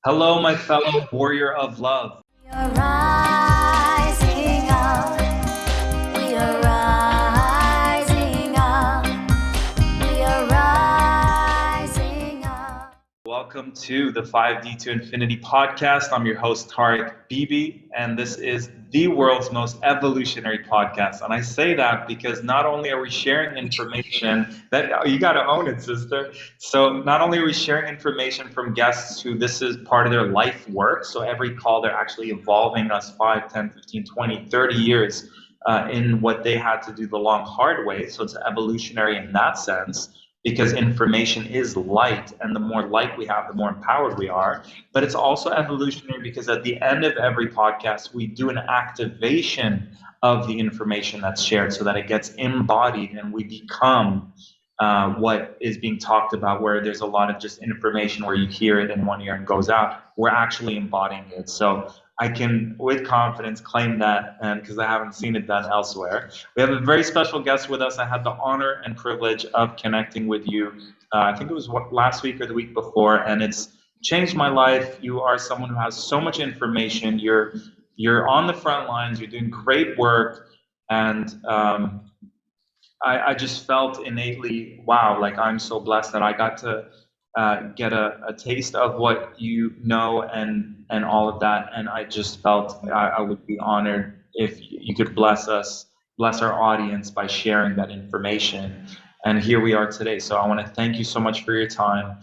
Hello, my fellow warrior of love. We are rising up. We are rising up. We are rising up. Welcome to the 5D to Infinity podcast. I'm your host, Tariq Bibi, and this is the world's most evolutionary podcast. And I say that because not only are we sharing information that you got to own it, sister. So not only are we sharing information from guests who this is part of their life work. So every call, they're actually evolving us 5, 10, 15, 20, 30 years in what they had to do the long, hard way. So it's evolutionary in that sense, because information is light, and the more light we have, the more empowered we are. But it's also evolutionary because at the end of every podcast, we do an activation of the information that's shared so that it gets embodied and we become what is being talked about, where there's a lot of just information where you hear it in one ear and goes out. We're actually embodying it. So I can, with confidence, claim that, and because I haven't seen it done elsewhere. We have a very special guest with us. I had the honor and privilege of connecting with you. I think it was last week or the week before, and it's changed my life. You are someone who has so much information. You're on the front lines. You're doing great work, and I just felt innately, wow, like I'm so blessed that I got to get a taste of what you know and all of that. And I just felt I would be honored if you could bless us, bless our audience by sharing that information. And here we are today. So I want to thank you so much for your time.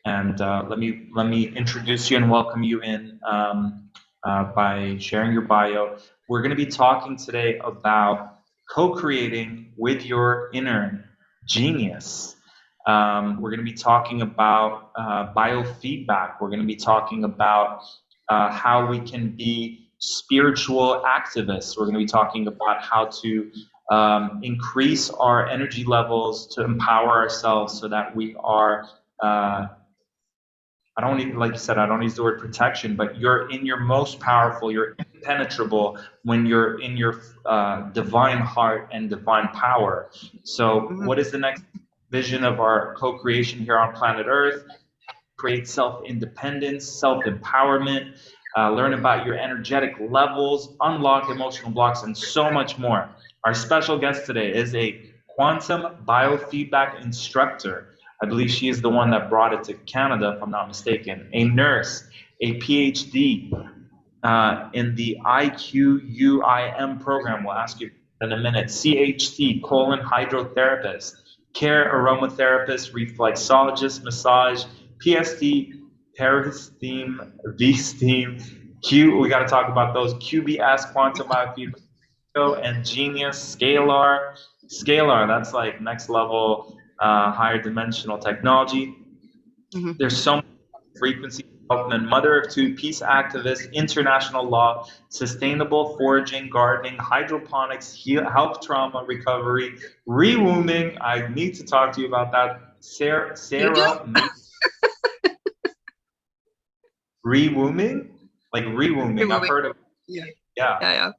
And let me introduce you and welcome you in by sharing your bio. We're going to be talking today about co-creating with your inner genius. We're going to be talking about biofeedback. We're going to be talking about how we can be spiritual activists. We're going to be talking about how to increase our energy levels to empower ourselves so that we are, I don't even, like you said, I don't use the word protection, but you're in your most powerful, you're impenetrable when you're in your divine heart and divine power. So what is the next vision of our co-creation here on planet Earth? Create self-independence, self-empowerment, learn about your energetic levels, unlock emotional blocks, and so much more. Our special guest today is a quantum biofeedback instructor. I believe she is the one that brought it to Canada, if I'm not mistaken. A nurse, a PhD in the IQUIM program. We'll ask you in a minute. CHC, hydrotherapist. Care aromatherapist, reflexologist, massage, PST, peristeam, V-steam, we got to talk about those, QBS, quantum biofeedback, and genius, scalar. Scalar, that's like next level, higher dimensional technology. There's so much frequency development, mother of two, peace activist, international law, sustainable foraging, gardening, hydroponics, health trauma recovery, rewombing. I need to talk to you about that. SARA, rewombing? Like rewombing. I've heard of it. Yeah.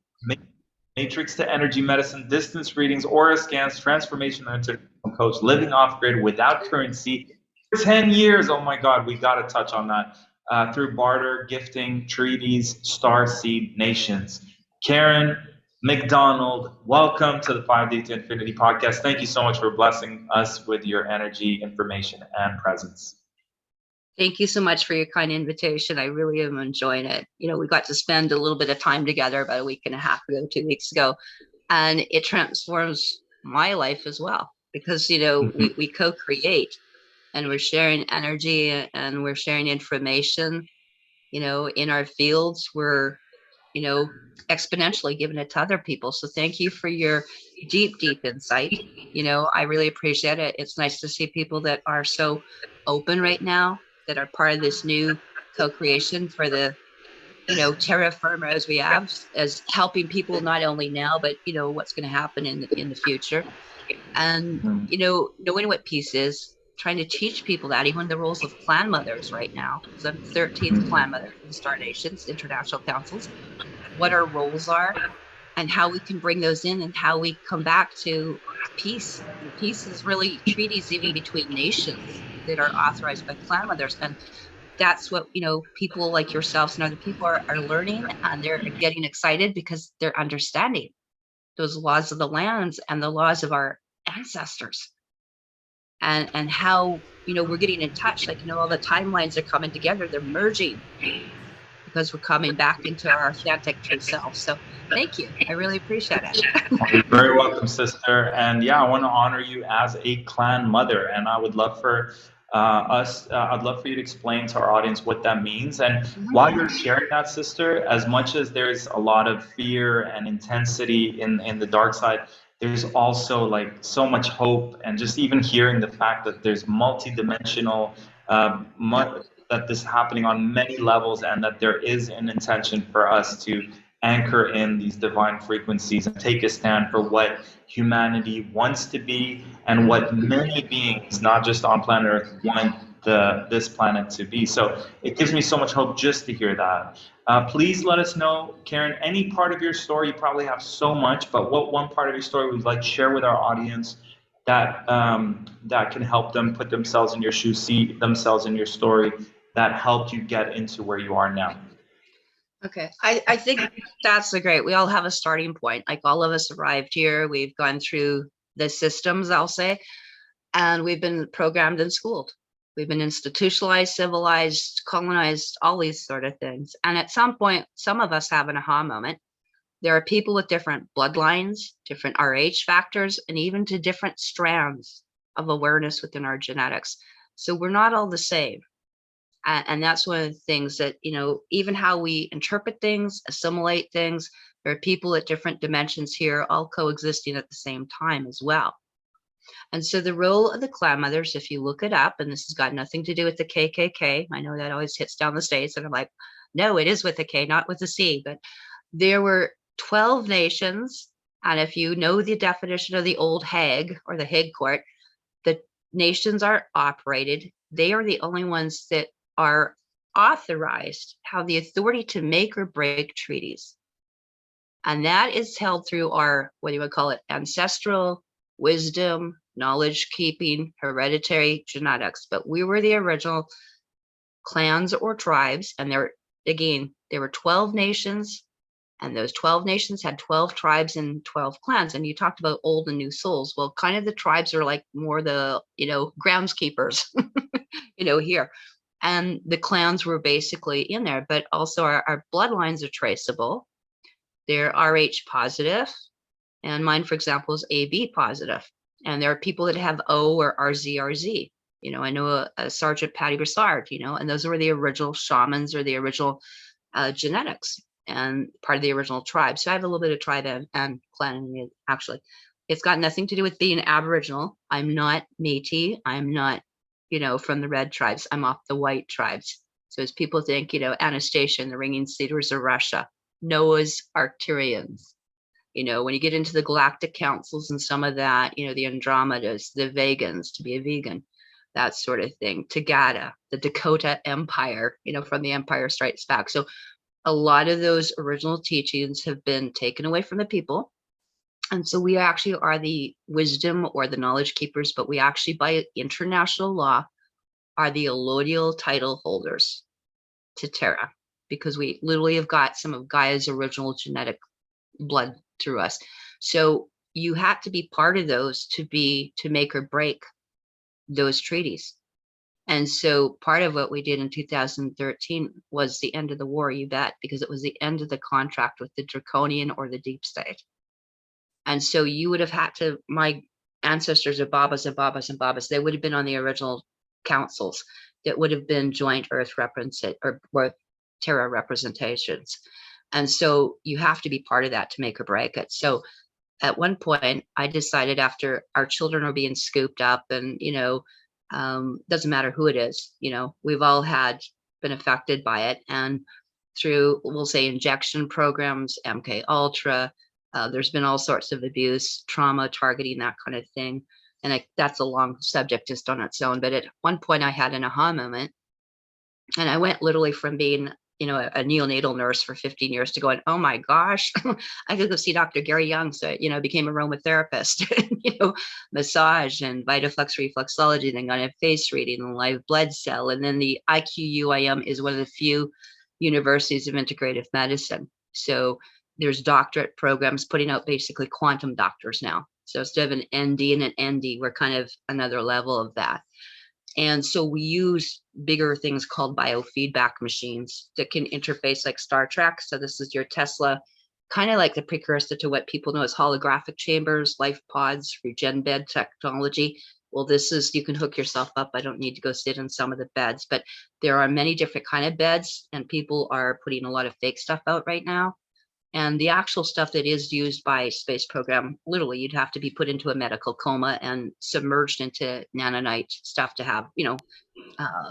Matrix to energy medicine, distance readings, aura scans, transformational international coach, living off grid without currency. 10 years, oh my God, we got to touch on that. Through barter, gifting, treaties, star seed nations. Karen Macdonald, welcome to the 5D to Infinity podcast. Thank you so much for blessing us with your energy, information, and presence. Thank you so much for your kind invitation. I really am enjoying it. We got to spend a little bit of time together about a week and a half ago, 2 weeks ago, and it transforms my life as well because, we co-create and we're sharing energy and we're sharing information, in our fields. We're, exponentially giving it to other people. So thank you for your deep insight. I really appreciate it. It's nice to see people that are so open right now, that are part of this new co-creation for the, terra firma as we have, as helping people not only now, but, what's going to happen in the future. And, knowing what peace is, trying to teach people that, even the roles of clan mothers right now, because I'm 13th clan mother in Star Nations, international councils, what our roles are and how we can bring those in and how we come back to peace. And peace is really treaties even between nations that are authorized by clan mothers. And that's what, people like yourselves and other people are learning, and they're getting excited because they're understanding those laws of the lands and the laws of our ancestors, and how, we're getting in touch, like, all the timelines are coming together, they're merging because we're coming back into our authentic true self. So thank you. I really appreciate it. You're very welcome, sister. And yeah, I want to honor you as a clan mother. And I would love for I'd love for you to explain to our audience what that means. And while you're sharing that, sister, as much as there's a lot of fear and intensity in the dark side, there's also like so much hope. And just even hearing the fact that there's multidimensional, that this is happening on many levels, and that there is an intention for us to anchor in these divine frequencies and take a stand for what humanity wants to be and what many beings, not just on planet Earth, want this planet to be. So it gives me so much hope just to hear that. Please let us know, Karen, any part of your story. You probably have so much, but what one part of your story would like to share with our audience that that can help them put themselves in your shoes, see themselves in your story, that helped you get into where you are now? Okay, I think that's great. We all have a starting point. Like, all of us arrived here. We've gone through the systems, I'll say, and we've been programmed and schooled. We've been institutionalized, civilized, colonized, all these sort of things. And at some point, some of us have an aha moment. There are people with different bloodlines, different RH factors, and even to different strands of awareness within our genetics. So we're not all the same. And that's one of the things that, even how we interpret things, assimilate things, there are people at different dimensions here, all coexisting at the same time as well. And so the role of the clan mothers, if you look it up, and this has got nothing to do with the KKK, I know that always hits down the States, and I'm like, no, it is with a K, not with a C, but there were 12 nations. And if you know the definition of the old Hague or the Hague Court, the nations are operated. They are the only ones that are authorized, have the authority to make or break treaties. And that is held through our, what you would call it, ancestral wisdom, knowledge keeping, hereditary genetics. But we were the original clans or tribes. And there were 12 nations. And those 12 nations had 12 tribes and 12 clans. And you talked about old and new souls. Well, kind of the tribes are like more the, groundskeepers, here. And the clans were basically in there, but also our bloodlines are traceable. They're RH positive. And mine, for example, is AB positive. And there are people that have O or RZRZ. I know a Sergeant Patty Broussard, and those were the original shamans or the original genetics and part of the original tribe. So I have a little bit of tribe and clan in me, actually. It's got nothing to do with being Aboriginal. I'm not Métis. I'm not, from the red tribes. I'm off the white tribes. So as people think, Anastasia and the Ringing Cedars of Russia, Noah's Arcturians. When you get into the galactic councils and some of that, the Andromedas, the Vegans, to be a vegan, that sort of thing. Tagada, the Dakota Empire, from the Empire Strikes Back. So a lot of those original teachings have been taken away from the people. And so we actually are the wisdom or the knowledge keepers, but we actually, by international law, are the allodial title holders to Terra, because we literally have got some of Gaia's original genetic blood through us. So you had to be part of those to make or break those treaties. And so part of what we did in 2013 was the end of the war, you bet, because it was the end of the contract with the draconian or the deep state. And so you would have had to, my ancestors are Babas and Babas and Babas, they would have been on the original councils that would have been joint Earth or Terra representations. And so you have to be part of that to make or break it. So at one point, I decided, after our children are being scooped up, and, doesn't matter who it is, we've all been affected by it. And through, we'll say, injection programs, MK Ultra, there's been all sorts of abuse, trauma, targeting, that kind of thing. And that's a long subject just on its own. But at one point I had an aha moment, and I went literally from being a neonatal nurse for 15 years to going, oh my gosh, I could go see Dr. Gary Young. So, became a aromatherapist, massage and Vitaflex reflexology, then got a face reading and live blood cell. And then the IQUIM is one of the few universities of integrative medicine. So there's doctorate programs putting out basically quantum doctors now. So instead of an ND and an ND, we're kind of another level of that. And so we use bigger things called biofeedback machines that can interface like Star Trek. So this is your Tesla, kind of like the precursor to what people know as holographic chambers, life pods, regen bed technology. Well, this is, you can hook yourself up. I don't need to go sit in some of the beds, but there are many different kind of beds, and people are putting a lot of fake stuff out right now. And the actual stuff that is used by space program, literally, you'd have to be put into a medical coma and submerged into nanonite stuff to have,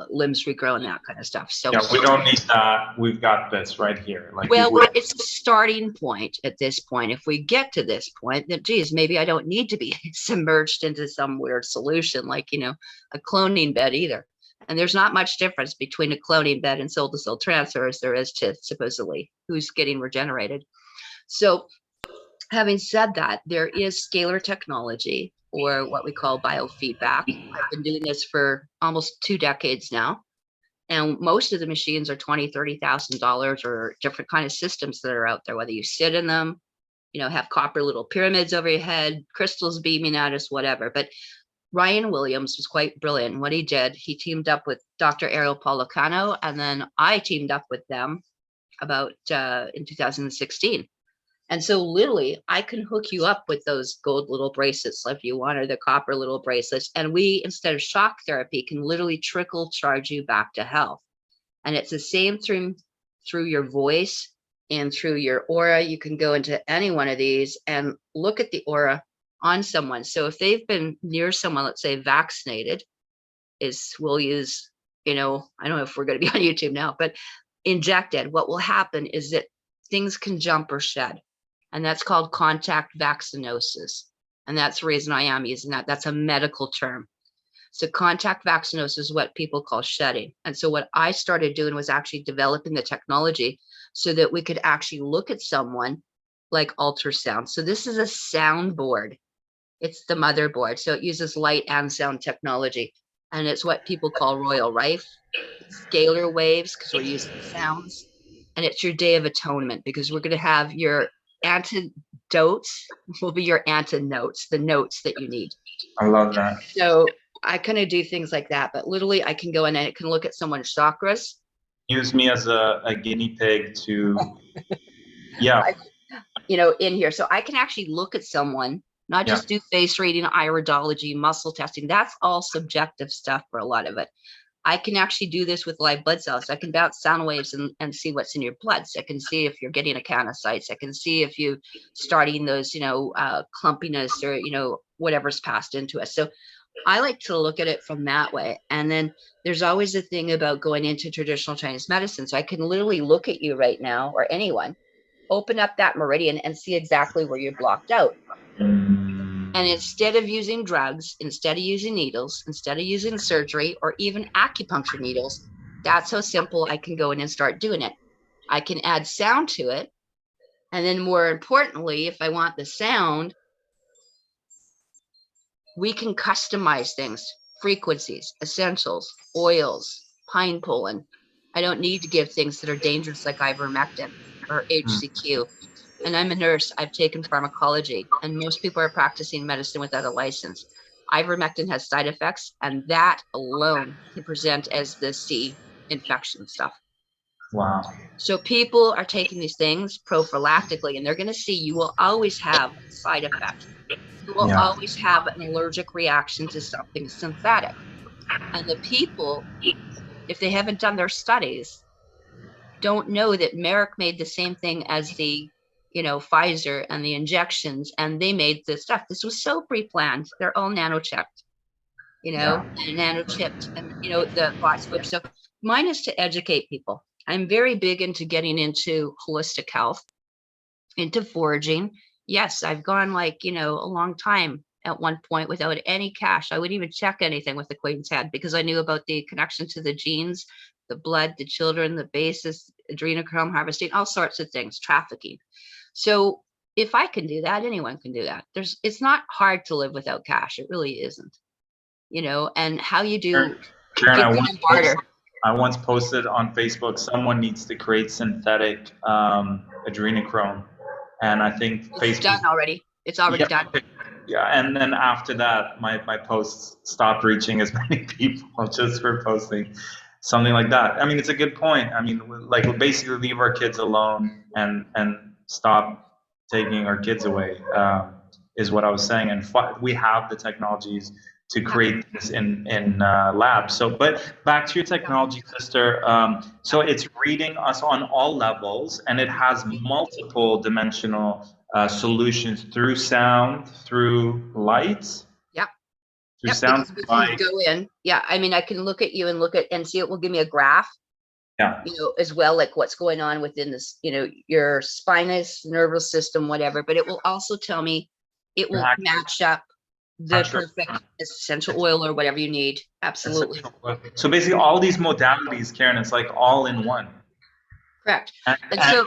limbs regrow and that kind of stuff. So yeah, we don't need that. We've got this right here. Like, well, it's a starting point at this point. If we get to this point, then geez, maybe I don't need to be submerged into some weird solution like, a cloning bed either. And there's not much difference between a cloning bed and cell-to-cell transfer as there is to supposedly who's getting regenerated. So having said that, there is scalar technology, or what we call biofeedback. I've been doing this for almost 2 decades now. And most of the machines are $20,000, $30,000, or different kind of systems that are out there, whether you sit in them, have copper little pyramids over your head, crystals beaming at us, whatever. But Ryan Williams was quite brilliant. What he did, he teamed up with Dr. Ariel Policano, and then I teamed up with them about in 2016. And so literally, I can hook you up with those gold little bracelets if you want, or the copper little bracelets. And we, instead of shock therapy, can literally trickle charge you back to health. And it's the same through your voice and through your aura. You can go into any one of these and look at the aura on someone. So if they've been near someone, let's say vaccinated, we'll use, I don't know if we're going to be on YouTube now, but injected, what will happen is that things can jump or shed. And that's called contact vaccinosis. And that's the reason I am using that. That's a medical term. So contact vaccinosis is what people call shedding. And so what I started doing was actually developing the technology so that we could actually look at someone like ultrasound. So this is a soundboard. It's the motherboard. So it uses light and sound technology. And it's what people call royal rife. It's scalar waves because we're using sounds. And it's your day of atonement because we're going to have your antidotes will be your antinotes, the notes that you need. I love that. So I kind of do things like that, but literally I can go in and it can look at someone's chakras. Use me as a guinea pig to, yeah. In here. So I can actually look at someone, not just do face reading, iridology, muscle testing. That's all subjective stuff for a lot of it. I can actually do this with live blood cells. I can bounce sound waves and see what's in your blood. So I can see if you're getting acanthocytes. I can see if you starting those, clumpiness or, whatever's passed into us. So I like to look at it from that way. And then there's always a thing about going into traditional Chinese medicine. So I can literally look at you right now, or anyone, open up that meridian and see exactly where you're blocked out. And instead of using drugs, instead of using needles, instead of using surgery or even acupuncture needles, that's how simple I can go in and start doing it. I can add sound to it. And then more importantly, if I want the sound, we can customize things, frequencies, essentials, oils, pine pollen. I don't need to give things that are dangerous like ivermectin or HCQ. And I'm a nurse. I've taken pharmacology, and most people are practicing medicine without a license. Ivermectin has side effects, and that alone can present as the C infection stuff. Wow. So people are taking these things prophylactically, and they're going to see you will always have a side effect. You will always have an allergic reaction to something synthetic. And the people, if they haven't done their studies, don't know that Merck made the same thing as the Pfizer and the injections, and they made this stuff. This was so pre-planned. They're all nanochipped, nanochipped, and the bot switch. So mine is to educate people. I'm very big into getting into holistic health, into foraging. Yes, I've gone a long time at one point without any cash. I wouldn't even check anything with the Queen's Head because I knew about the connection to the genes, the blood, the children, the basis, adrenochrome harvesting, all sorts of things, trafficking. So if I can do that, anyone can do that. It's not hard to live without cash. It really isn't, and how you do Karen, gifting and barter. I once posted on Facebook, someone needs to create synthetic adrenochrome. And I think It's done already. It's already done. Yeah, and then after that, my posts stopped reaching as many people just for posting something like that. I mean, it's a good point. I mean, like, we basically leave our kids alone and stop taking our kids away, is what I was saying. And we have the technologies to create this in labs. So, but back to your technology, sister. So it's reading us on all levels, and it has multiple dimensional solutions through sound, through light. Yep. Through sound, light. Go in. Yeah, I mean, I can look at you and see it will give me a graph. Yeah. As well, like what's going on within this, your spinous nervous system, whatever. But it will also tell me, it will match up the perfect essential oil or whatever you need. Absolutely. So basically, all these modalities, Karen, it's like all in one. Correct. And so,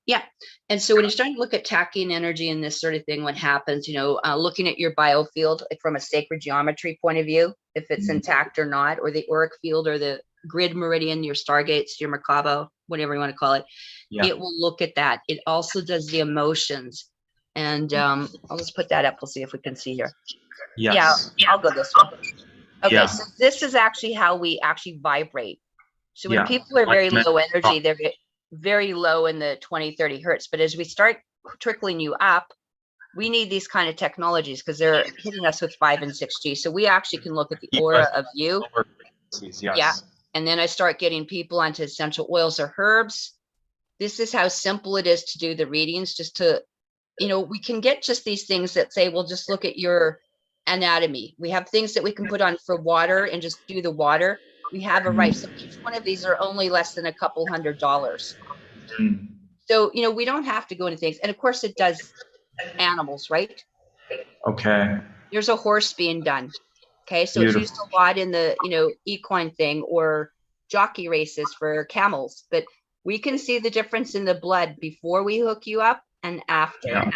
yeah. And so when you're starting to look at tachyon energy and this sort of thing, what happens, looking at your biofield, like from a sacred geometry point of view, if it's intact or not, or the auric field or the grid meridian, your stargates, your Merkaba, whatever you want to call it, it will look at that. It also does the emotions. And I'll just put that up. We'll see if we can see here. Yes. Yeah, I'll go this way. Okay, so this is actually how we actually vibrate. So when people are very low energy, they're very low in the 20, 30 hertz. But as we start trickling you up, we need these kind of technologies because they're hitting us with 5 and 6G. So we actually can look at the aura of you. Yeah. And then I start getting people onto essential oils or herbs. This is how simple it is to do the readings, just to, we can get just these things that say, well, just look at your anatomy. We have things that we can put on for water and just do the water. We have a right. So each one of these are only less than a couple $100. So, we don't have to go into things. And of course it does animals, right? Okay. There's a horse being done. Okay. So it's used a lot in the, equine thing or jockey races for camels, but we can see the difference in the blood before we hook you up and after.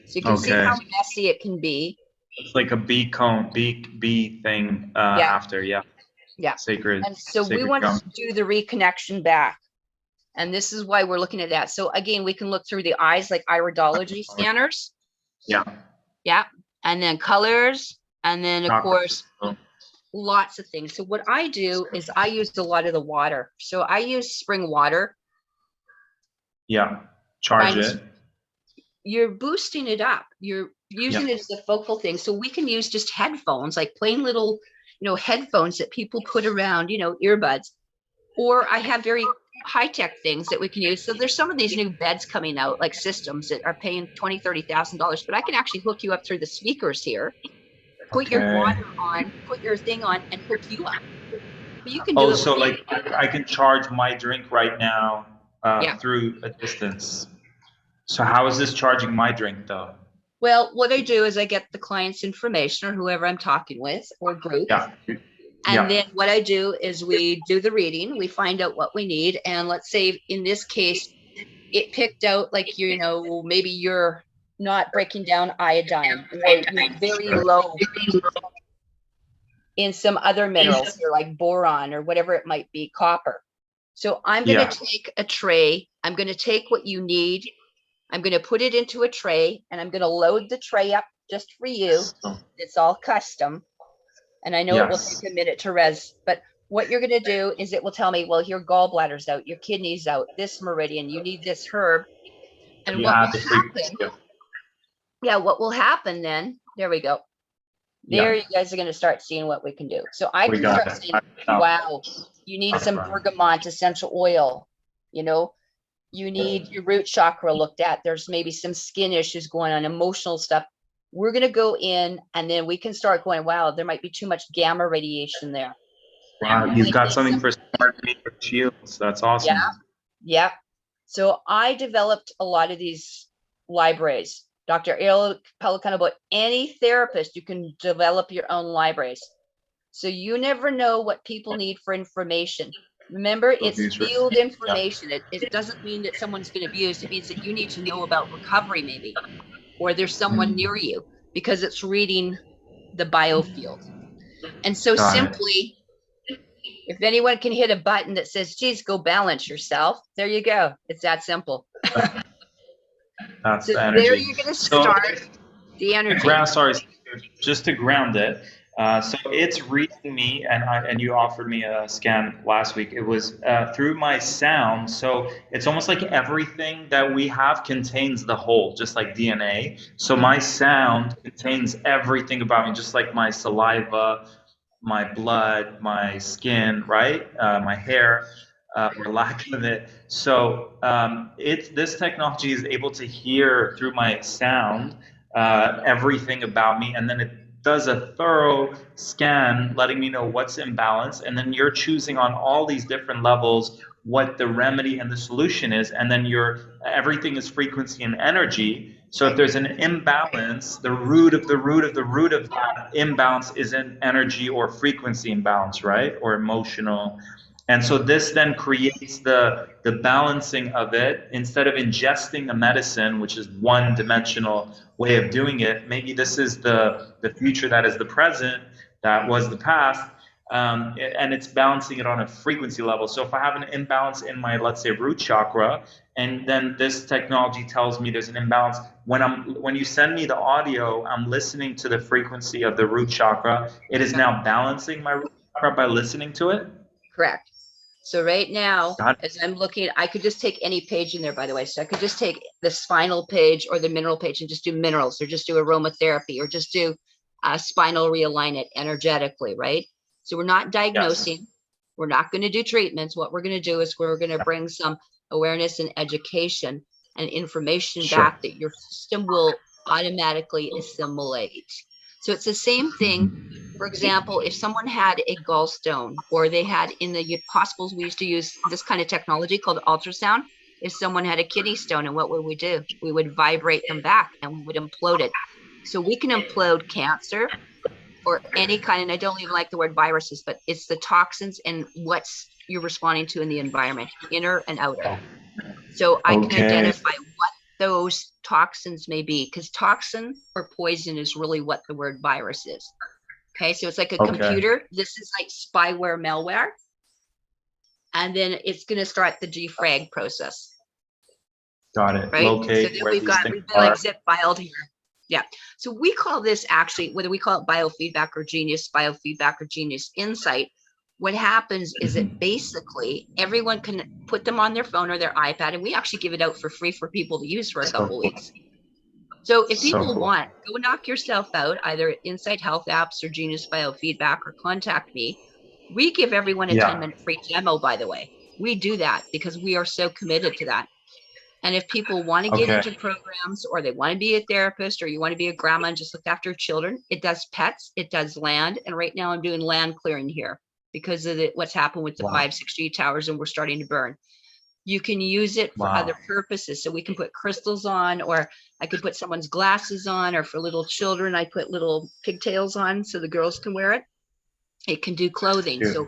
So you can see how messy it can be. It's like a bee thing after. Yeah. Sacred. And so we want to do the reconnection back. And this is why we're looking at that. So again, we can look through the eyes, like iridology scanners. Yeah. And then colors. And then of course, lots of things. So what I do is I use a lot of the water. So I use spring water. Yeah. Charge it. You're boosting it up. You're using it as a focal thing. So we can use just headphones, like plain little, headphones that people put around, earbuds. Or I have very high-tech things that we can use. So there's some of these new beds coming out, like systems that are paying $20,000, $30,000, but I can actually hook you up through the speakers here, put your water on, put your thing on, and hook you up. But you can do it. So like I can charge my drink right now through a distance. So how is this charging my drink though? Well, what I do is I get the client's information or whoever I'm talking with or group. And then what I do is we do the reading, we find out what we need. And let's say in this case, it picked out like, maybe you're not breaking down iodine or you're very low in some other minerals or like boron or whatever it might be, copper. So I'm going to take a tray. I'm going to take what you need. I'm going to put it into a tray and I'm going to load the tray up just for you. It's all custom. And I know it will take a minute to res, but what you're going to do is it will tell me, well, your gallbladder's out, your kidney's out, this meridian, you need this herb. And what will happen then, there we go. There you guys are going to start seeing what we can do. So I can start saying, wow, you need some bergamot essential oil, you need your root chakra looked at. There's maybe some skin issues going on, emotional stuff. We're going to go in and then we can start going, wow, there might be too much gamma radiation there. Wow, you've got something for smart meter shields. That's awesome. Yeah. So I developed a lot of these libraries. Dr. Ariel Pelican, about any therapist, you can develop your own libraries. So you never know what people need for information. Remember, it's Abuse risk. field Yeah. information. It doesn't mean that someone's been abused. It means that you need to know about recovery, maybe, or there's someone near you, because it's reading the biofield. And so Got it. simply, if anyone can hit a button that says, geez, go balance yourself, there you go. It's that simple. That's So the there energy. you're going to So start the energy. just to ground it. So it's reading me, and you offered me a scan last week. It was through my sound. So it's almost like everything that we have contains the whole, just like DNA. So my sound contains everything about me, just like my saliva, my blood, my skin, right? My hair, or lack of it. So this technology is able to hear through my sound everything about me, and then it does a thorough scan, letting me know what's imbalanced, and then you're choosing on all these different levels what the remedy and the solution is, and then everything is frequency and energy. So if there's an imbalance, the root of that imbalance is an energy or frequency imbalance, right? Or emotional. And so this then creates the balancing of it. Instead of ingesting a medicine, which is one dimensional way of doing it, maybe this is the future that is the present, that was the past, and it's balancing it on a frequency level. So if I have an imbalance in my, let's say, root chakra, and then this technology tells me there's an imbalance, when you send me the audio, I'm listening to the frequency of the root chakra. It is now balancing my root chakra by listening to it. Correct. So right now, as I'm looking, I could just take any page in there, by the way. So I could just take the spinal page or the mineral page and just do minerals, or just do aromatherapy, or just do spinal realign it energetically, right? So we're not diagnosing. Yes. We're not going to do treatments. What we're going to do is we're going to bring some awareness and education and information back that your system will automatically assimilate. So it's the same thing. For example, if someone had a gallstone, or they had, in the hospitals, we used to use this kind of technology called ultrasound. If someone had a kidney stone, and what would we do? We would vibrate them back and we would implode it. So we can implode cancer or any kind, and I don't even like the word viruses, but it's the toxins and what's you're responding to in the environment, inner and outer. So I can identify what those toxins may be, because toxin or poison is really what the word virus is. Okay, so it's like a computer. This is like spyware, malware. And then it's going to start the defrag process. Got it. Right? Locate so then where we've been like zip filed here. Yeah. So we call this, actually, whether we call it biofeedback or genius, biofeedback or genius insight, what happens is that basically everyone can put them on their phone or their iPad, and we actually give it out for free for people to use for a couple weeks. So if people want, go knock yourself out, either at Insight Health Apps or Genius Biofeedback, or contact me. We give everyone a 10-minute free demo, by the way. We do that because we are so committed to that. And if people want to get into programs, or they want to be a therapist, or you want to be a grandma and just look after children, it does pets, it does land. And right now I'm doing land clearing here because of what's happened with the 5G towers, and we're starting to burn. You can use it for other purposes. So we can put crystals on, or I could put someone's glasses on, or for little children, I put little pigtails on so the girls can wear it. It can do clothing. So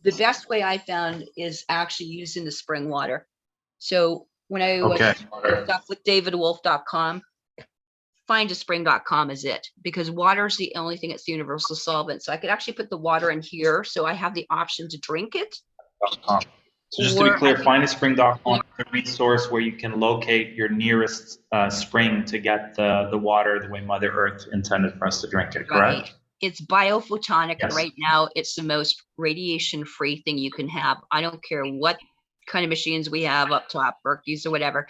the best way I found is actually using the spring water. So when I was stuff with davidwolf.com, findaspring.com is it, because water is the only thing that's the universal solvent. So I could actually put the water in here. So I have the option to drink it. So just to be clear, findaspring.com is a resource where you can locate your nearest spring to get the water the way Mother Earth intended for us to drink it, correct? Right. It's biophotonic, and right now it's the most radiation-free thing you can have. I don't care what kind of machines we have up top, Berkey's or whatever.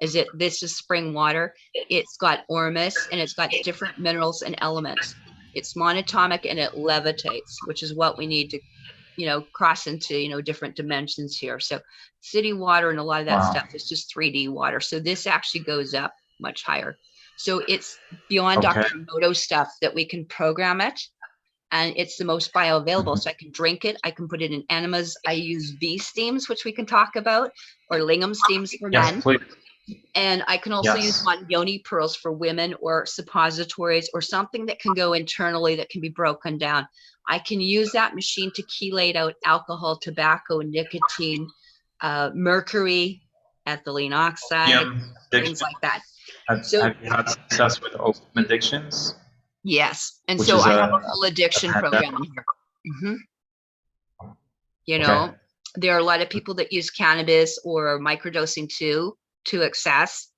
This is spring water. It's got ormus, and it's got different minerals and elements. It's monatomic, and it levitates, which is what we need to cross into, different dimensions here. So city water and a lot of that stuff is just 3D water. So this actually goes up much higher. So it's beyond Dr. Emoto stuff that we can program it. And it's the most bioavailable. So I can drink it. I can put it in enemas. I use V steams, which we can talk about, or lingam steams for men. Please. And I can also use on yoni pearls for women, or suppositories, or something that can go internally that can be broken down. I can use that machine to chelate out alcohol, tobacco, nicotine, mercury, ethylene oxide, things like that. So Have you had success with opium addictions? yes, and Which so is I a have a full addiction program in here. You know, Okay. there are a lot of people that use cannabis or microdosing too to excess.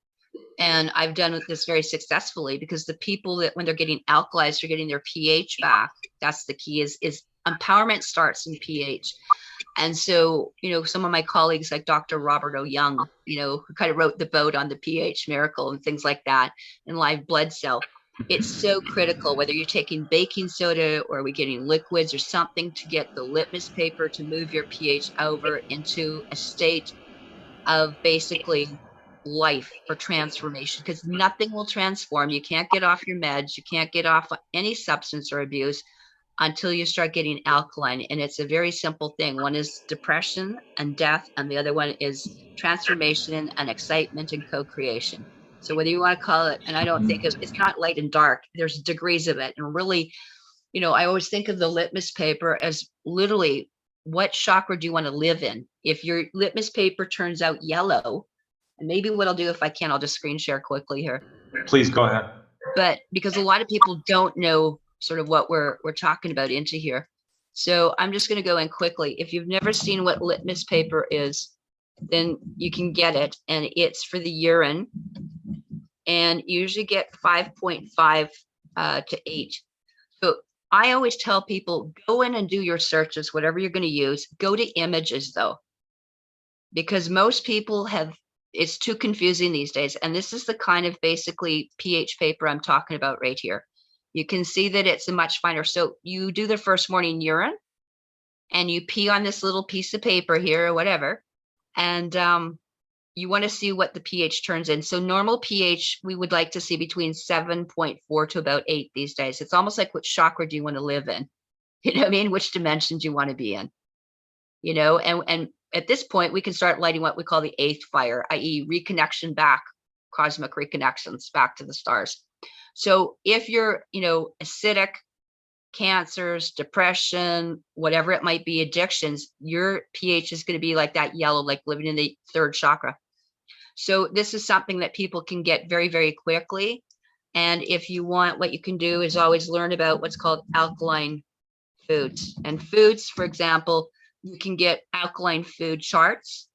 And I've done this very successfully because the people that when they're getting alkalized, they're getting their pH back. That's the key is empowerment starts in pH. And so, you know, some of my colleagues like Dr. Robert O. Young, you know, who kind of wrote the boat on the pH miracle and things like that, and live blood cell. It's so critical whether you're taking baking soda or we're getting liquids or something to get the litmus paper to move your pH over into a state of basically life or transformation, because nothing will transform. You can't get off your meds. You can't get off any substance or abuse until you start getting alkaline. And it's a very simple thing. One is depression and death, and the other one is transformation and excitement and co-creation. So whether you want to call it, and I don't think it's not light and dark, there's degrees of it. And really, you know, I always think of the litmus paper as literally what chakra do you want to live in? If your litmus paper turns out yellow, and maybe what I'll do if I can, I'll just screen share quickly here. Please go ahead. But because a lot of people don't know sort of what we're talking about into here. So I'm just going to go in quickly. If you've never seen what litmus paper is, then you can get it. And it's for the urine. And you usually get 5.5 to 8. So I always tell people, go in and do your searches, whatever you're going to use. Go to images, though, because most people have, it's too confusing these days. And this is the kind of basically pH paper I'm talking about right here. You can see that it's a much finer. So you do the first morning urine and you pee on this little piece of paper here or whatever. And you want to see what the pH turns in. So normal pH, we would like to see between 7.4 to about 8 these days. It's almost like, which chakra do you want to live in? You know what I mean? Which dimension do you want to be in? You know, and at this point, we can start lighting what we call the 8th fire, i.e. reconnection back, cosmic reconnections back to the stars. So if you're, you know, acidic, cancers, depression, whatever it might be, addictions, your pH is going to be like that yellow, like living in the 3rd chakra. So this is something that people can get very, very quickly. And if you want, what you can do is always learn about what's called alkaline foods. And foods, for example, you can get alkaline food charts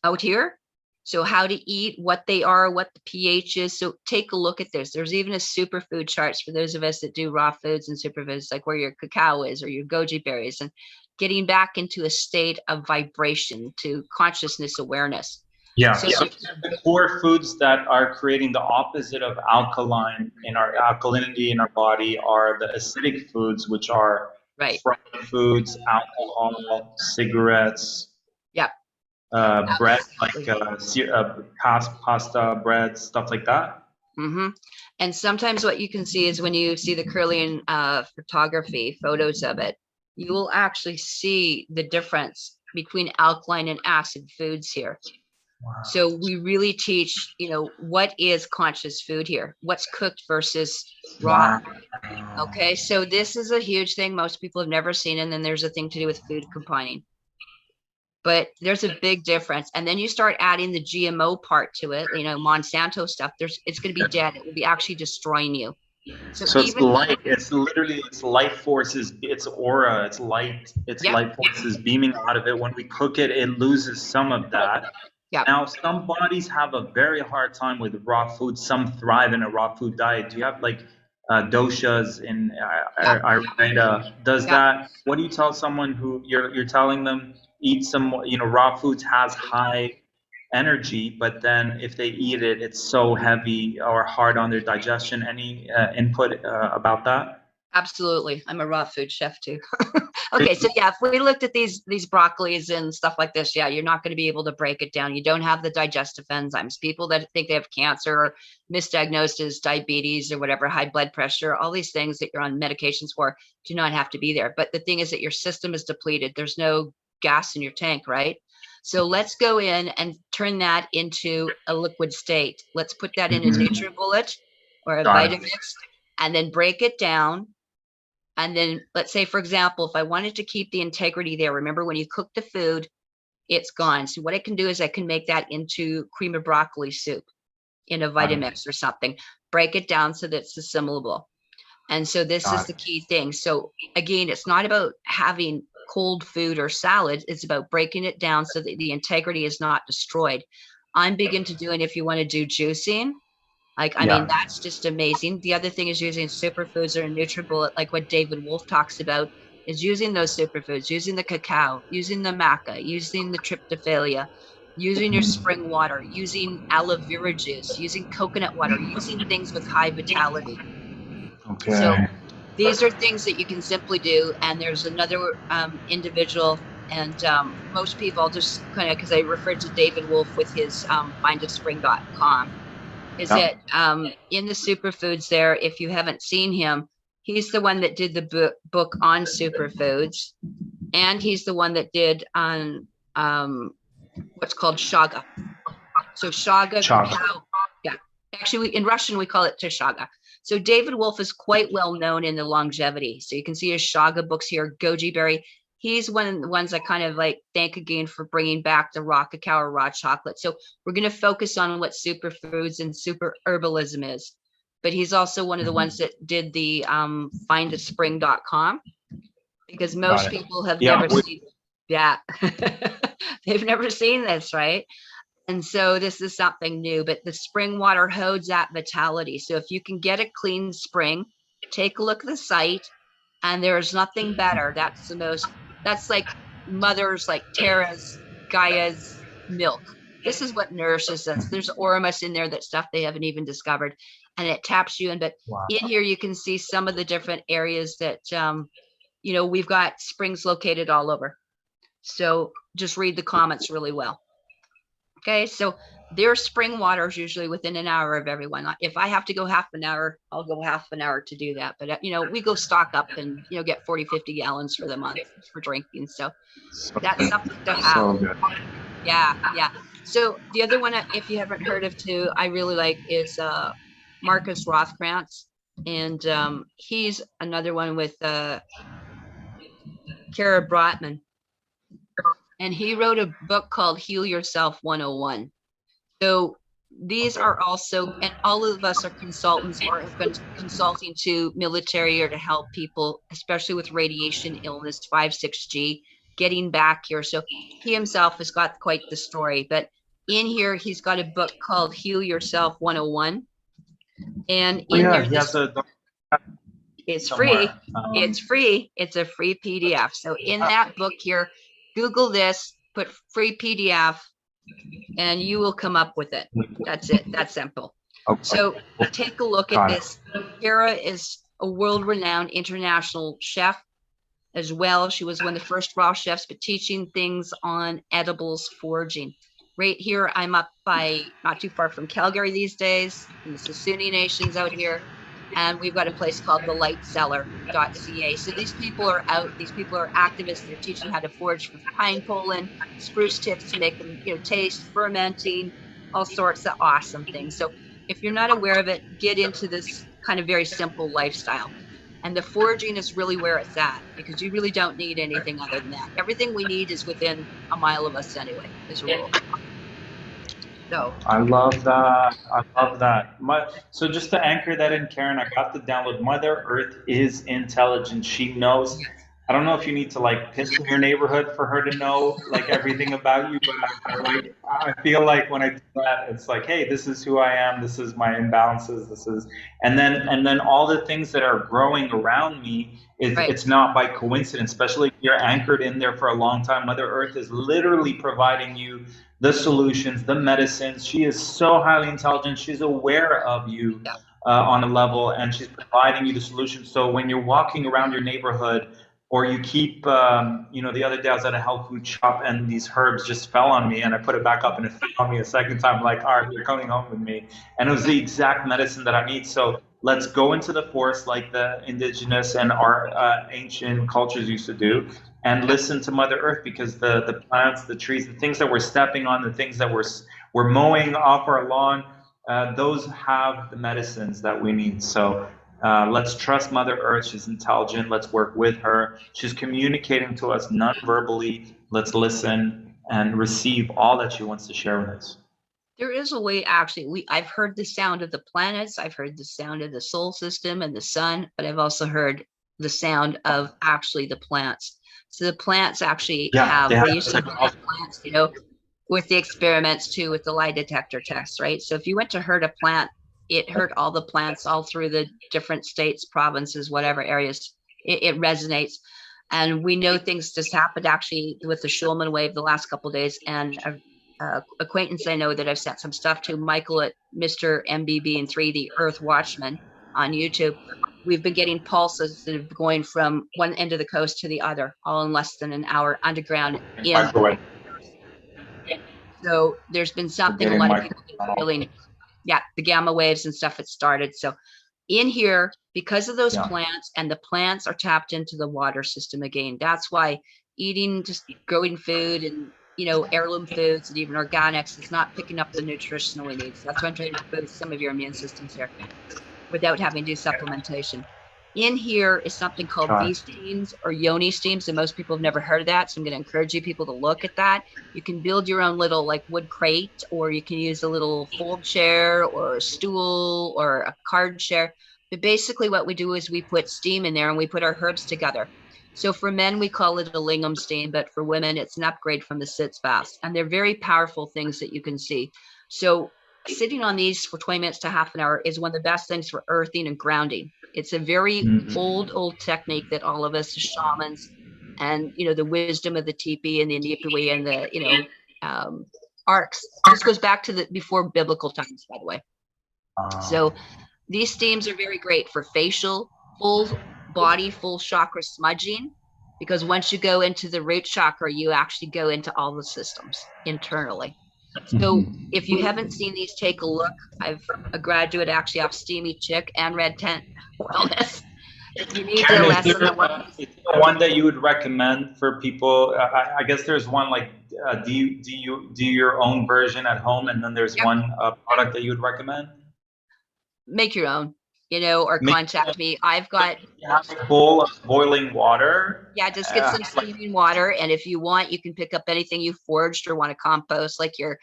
out here. So how to eat, what they are, what the pH is. So take a look at this. There's even a superfood charts for those of us that do raw foods and superfoods, like where your cacao is or your goji berries, and getting back into a state of vibration to consciousness awareness. Yeah. So, So the core foods that are creating the opposite of alkaline in our alkalinity in our body are the acidic foods, which are right. fried foods, alcohol, cigarettes. Yeah. Bread, like pasta, bread, stuff like that. Mm-hmm. And sometimes what you can see is when you see the Kirlian photography, photos of it, you will actually see the difference between alkaline and acid foods here. Wow. So we really teach, you know, what is conscious food here? What's cooked versus raw? Wow. Okay, so this is a huge thing most people have never seen. And then there's a thing to do with food combining. But there's a big difference. And then you start adding the GMO part to it, you know, Monsanto stuff. It's going to be dead. It will be actually destroying you. So it's light. It's literally, it's life forces. It's aura. It's light. It's light forces beaming out of it. When we cook it, it loses some of that. Yeah. Now, some bodies have a very hard time with raw food. Some thrive in a raw food diet. Do you have like doshas in Ayurveda? Does that? What do you tell someone who you're telling them eat some, you know, raw foods has high energy, but then if they eat it, it's so heavy or hard on their digestion? Any input about that? Absolutely. I'm a raw food chef too. Okay, so yeah, if we looked at these broccolis and stuff like this, yeah, you're not going to be able to break it down. You don't have the digestive enzymes. People that think they have cancer or misdiagnosed as diabetes or whatever, high blood pressure, all these things that you're on medications for do not have to be there. But the thing is that your system is depleted. There's no gas in your tank, right? So let's go in and turn that into a liquid state. Let's put that in a NutriBullet or a Vitamix and then break it down. And then let's say, for example, if I wanted to keep the integrity there, remember when you cook the food, it's gone. So what I can do is I can make that into cream of broccoli soup in a Vitamix or something, break it down so that it's assimilable. And so this is the key thing. So again, it's not about having cold food or salad. It's about breaking it down so that the integrity is not destroyed. I'm big into doing, if you want to do juicing, like, I mean, that's just amazing. The other thing is using superfoods or a NutriBullet, like what David Wolf talks about, is using those superfoods, using the cacao, using the maca, using the tryptophalia, using your spring water, using aloe vera juice, using coconut water, using things with high vitality. Okay. So these are things that you can simply do. And there's another individual, and most people, I'll just kind of, because I referred to David Wolf with his findafspring.com, is that in the superfoods there, if you haven't seen him, he's the one that did the book on superfoods, and he's the one that did on what's called shaga. So shaga. Cacao, yeah. Actually, in Russian, we call it teshaga. So David Wolf is quite well known in the longevity. So you can see his shaga books here, goji berry. He's one of the ones I kind of like thank again for bringing back the raw cacao or raw chocolate. So we're going to focus on what superfoods and super herbalism is. But he's also one of the ones that did the findafspring.com, because most people have never seen. Yeah, they've never seen this, right? And so this is something new, but the spring water holds that vitality. So if you can get a clean spring, take a look at the site, and there's nothing better. That's the most, that's like mother's, like Tara's, Gaia's milk. This is what nourishes us. There's Oramus in there, that stuff they haven't even discovered, and it taps you in. But in here, you can see some of the different areas that, you know, we've got springs located all over. So just read the comments really well. Okay, so their spring water is usually within an hour of everyone. If I have to go half an hour, I'll go half an hour to do that. But, you know, we go stock up and, you know, get 40, 50 gallons for the month for drinking. So that's something to have. So good. Yeah. So the other one, if you haven't heard of too, I really like is Marcus Rothkrantz. And he's another one with Kara Brotman. And he wrote a book called Heal Yourself 101. So these are also, and all of us are consultants or have been consulting to military or to help people, especially with radiation illness, 5-6G, getting back here. So he himself has got quite the story. But in here, he's got a book called Heal Yourself 101. And in there, it's free. It's free. It's a free PDF. So in that book here, Google this, put free PDF, and you will come up with it. That's it. That's simple. Okay. So take a look at this. Kara is a world-renowned international chef as well. She was one of the first raw chefs, but teaching things on edibles, foraging. Right here, I'm up by not too far from Calgary these days, in the Susuni Nations out here. And we've got a place called the lightcellar.ca. So these people are out, these people are activists. They're teaching how to forage for pine pollen, spruce tips to make them, you know, taste, fermenting, all sorts of awesome things. So if you're not aware of it, get into this kind of very simple lifestyle. And the foraging is really where it's at, because you really don't need anything other than that. Everything we need is within a mile of us anyway, as a rule. So I love that. So just to anchor that in, Karen, I got the download. Mother Earth is intelligent. She knows. I don't know if you need to like piss in your neighborhood for her to know like everything about you, but I feel like when I do that, it's like, hey, this is who I am. This is my imbalances. And then all the things that are growing around me, it's not by coincidence, especially if you're anchored in there for a long time. Mother Earth is literally providing you the solutions, the medicines. She is so highly intelligent. She's aware of you on a level, and she's providing you the solutions. So when you're walking around your neighborhood, or you keep, the other day I was at a health food shop and these herbs just fell on me and I put it back up and it fell on me a second time. Like, all right, you're coming home with me. And it was the exact medicine that I need. So let's go into the forest like the indigenous and our ancient cultures used to do, and listen to Mother Earth, because the plants, the trees, the things that we're stepping on, the things that we're mowing off our lawn, those have the medicines that we need. So Let's trust Mother Earth. She's intelligent. Let's work with her. She's communicating to us non-verbally. Let's listen and receive all that she wants to share with us. There is a way, actually. I've heard the sound of the planets. I've heard the sound of the solar system and the sun, but I've also heard the sound of actually the plants. So the plants actually Yeah, they have, have they used to technology. have plants, you know, with the experiments too, with the lie detector tests, right? So if you went to hurt a plant, it hurt all the plants all through the different states, provinces, whatever areas. It resonates. And we know things just happened actually with the Schulman wave the last couple of days. And acquaintance I know that I've sent some stuff to, Michael at Mr. MBB and 3, the Earth Watchman on YouTube. We've been getting pulses that are going from one end of the coast to the other, all in less than an hour underground in. Microwave. So there's been something a Getting lot of people have been feeling. Yeah, the gamma waves and stuff had started. So in here, because of those plants, and the plants are tapped into the water system again. That's why eating, just growing food and, you know, heirloom foods and even organics is not picking up the nutritional needs. That's why I'm trying to boost some of your immune systems here without having to do supplementation. In here is something called V steams or yoni steams, and most people have never heard of that. So I'm going to encourage you people to look at that. You can build your own little like wood crate, or you can use a little fold chair or a stool or a card chair. But basically what we do is we put steam in there and we put our herbs together. So for men, we call it a lingam steam, but for women, it's an upgrade from the sitz baths. And they're very powerful things that you can see. So sitting on these for 20 minutes to half an hour is one of the best things for earthing and grounding. It's a very old technique that all of us shamans and, you know, the wisdom of the teepee and the Inipiwi and the, you know, arcs. This goes back to the before biblical times, by the way. So these steams are very great for facial, full body, full chakra smudging, because once you go into the root chakra, you actually go into all the systems internally. So if you haven't seen these, take a look. I've a graduate actually off Steamy Chick and Red Tent Wellness. If you need Karen, a is lesson there on what one that you would recommend for people? I guess there's one like, do you do your own version at home, and then there's one product that you would recommend? make your own, you know, or contact me. I've got a bowl of boiling water. Yeah, just get some steaming water, and if you want, you can pick up anything you foraged or want to compost, like your,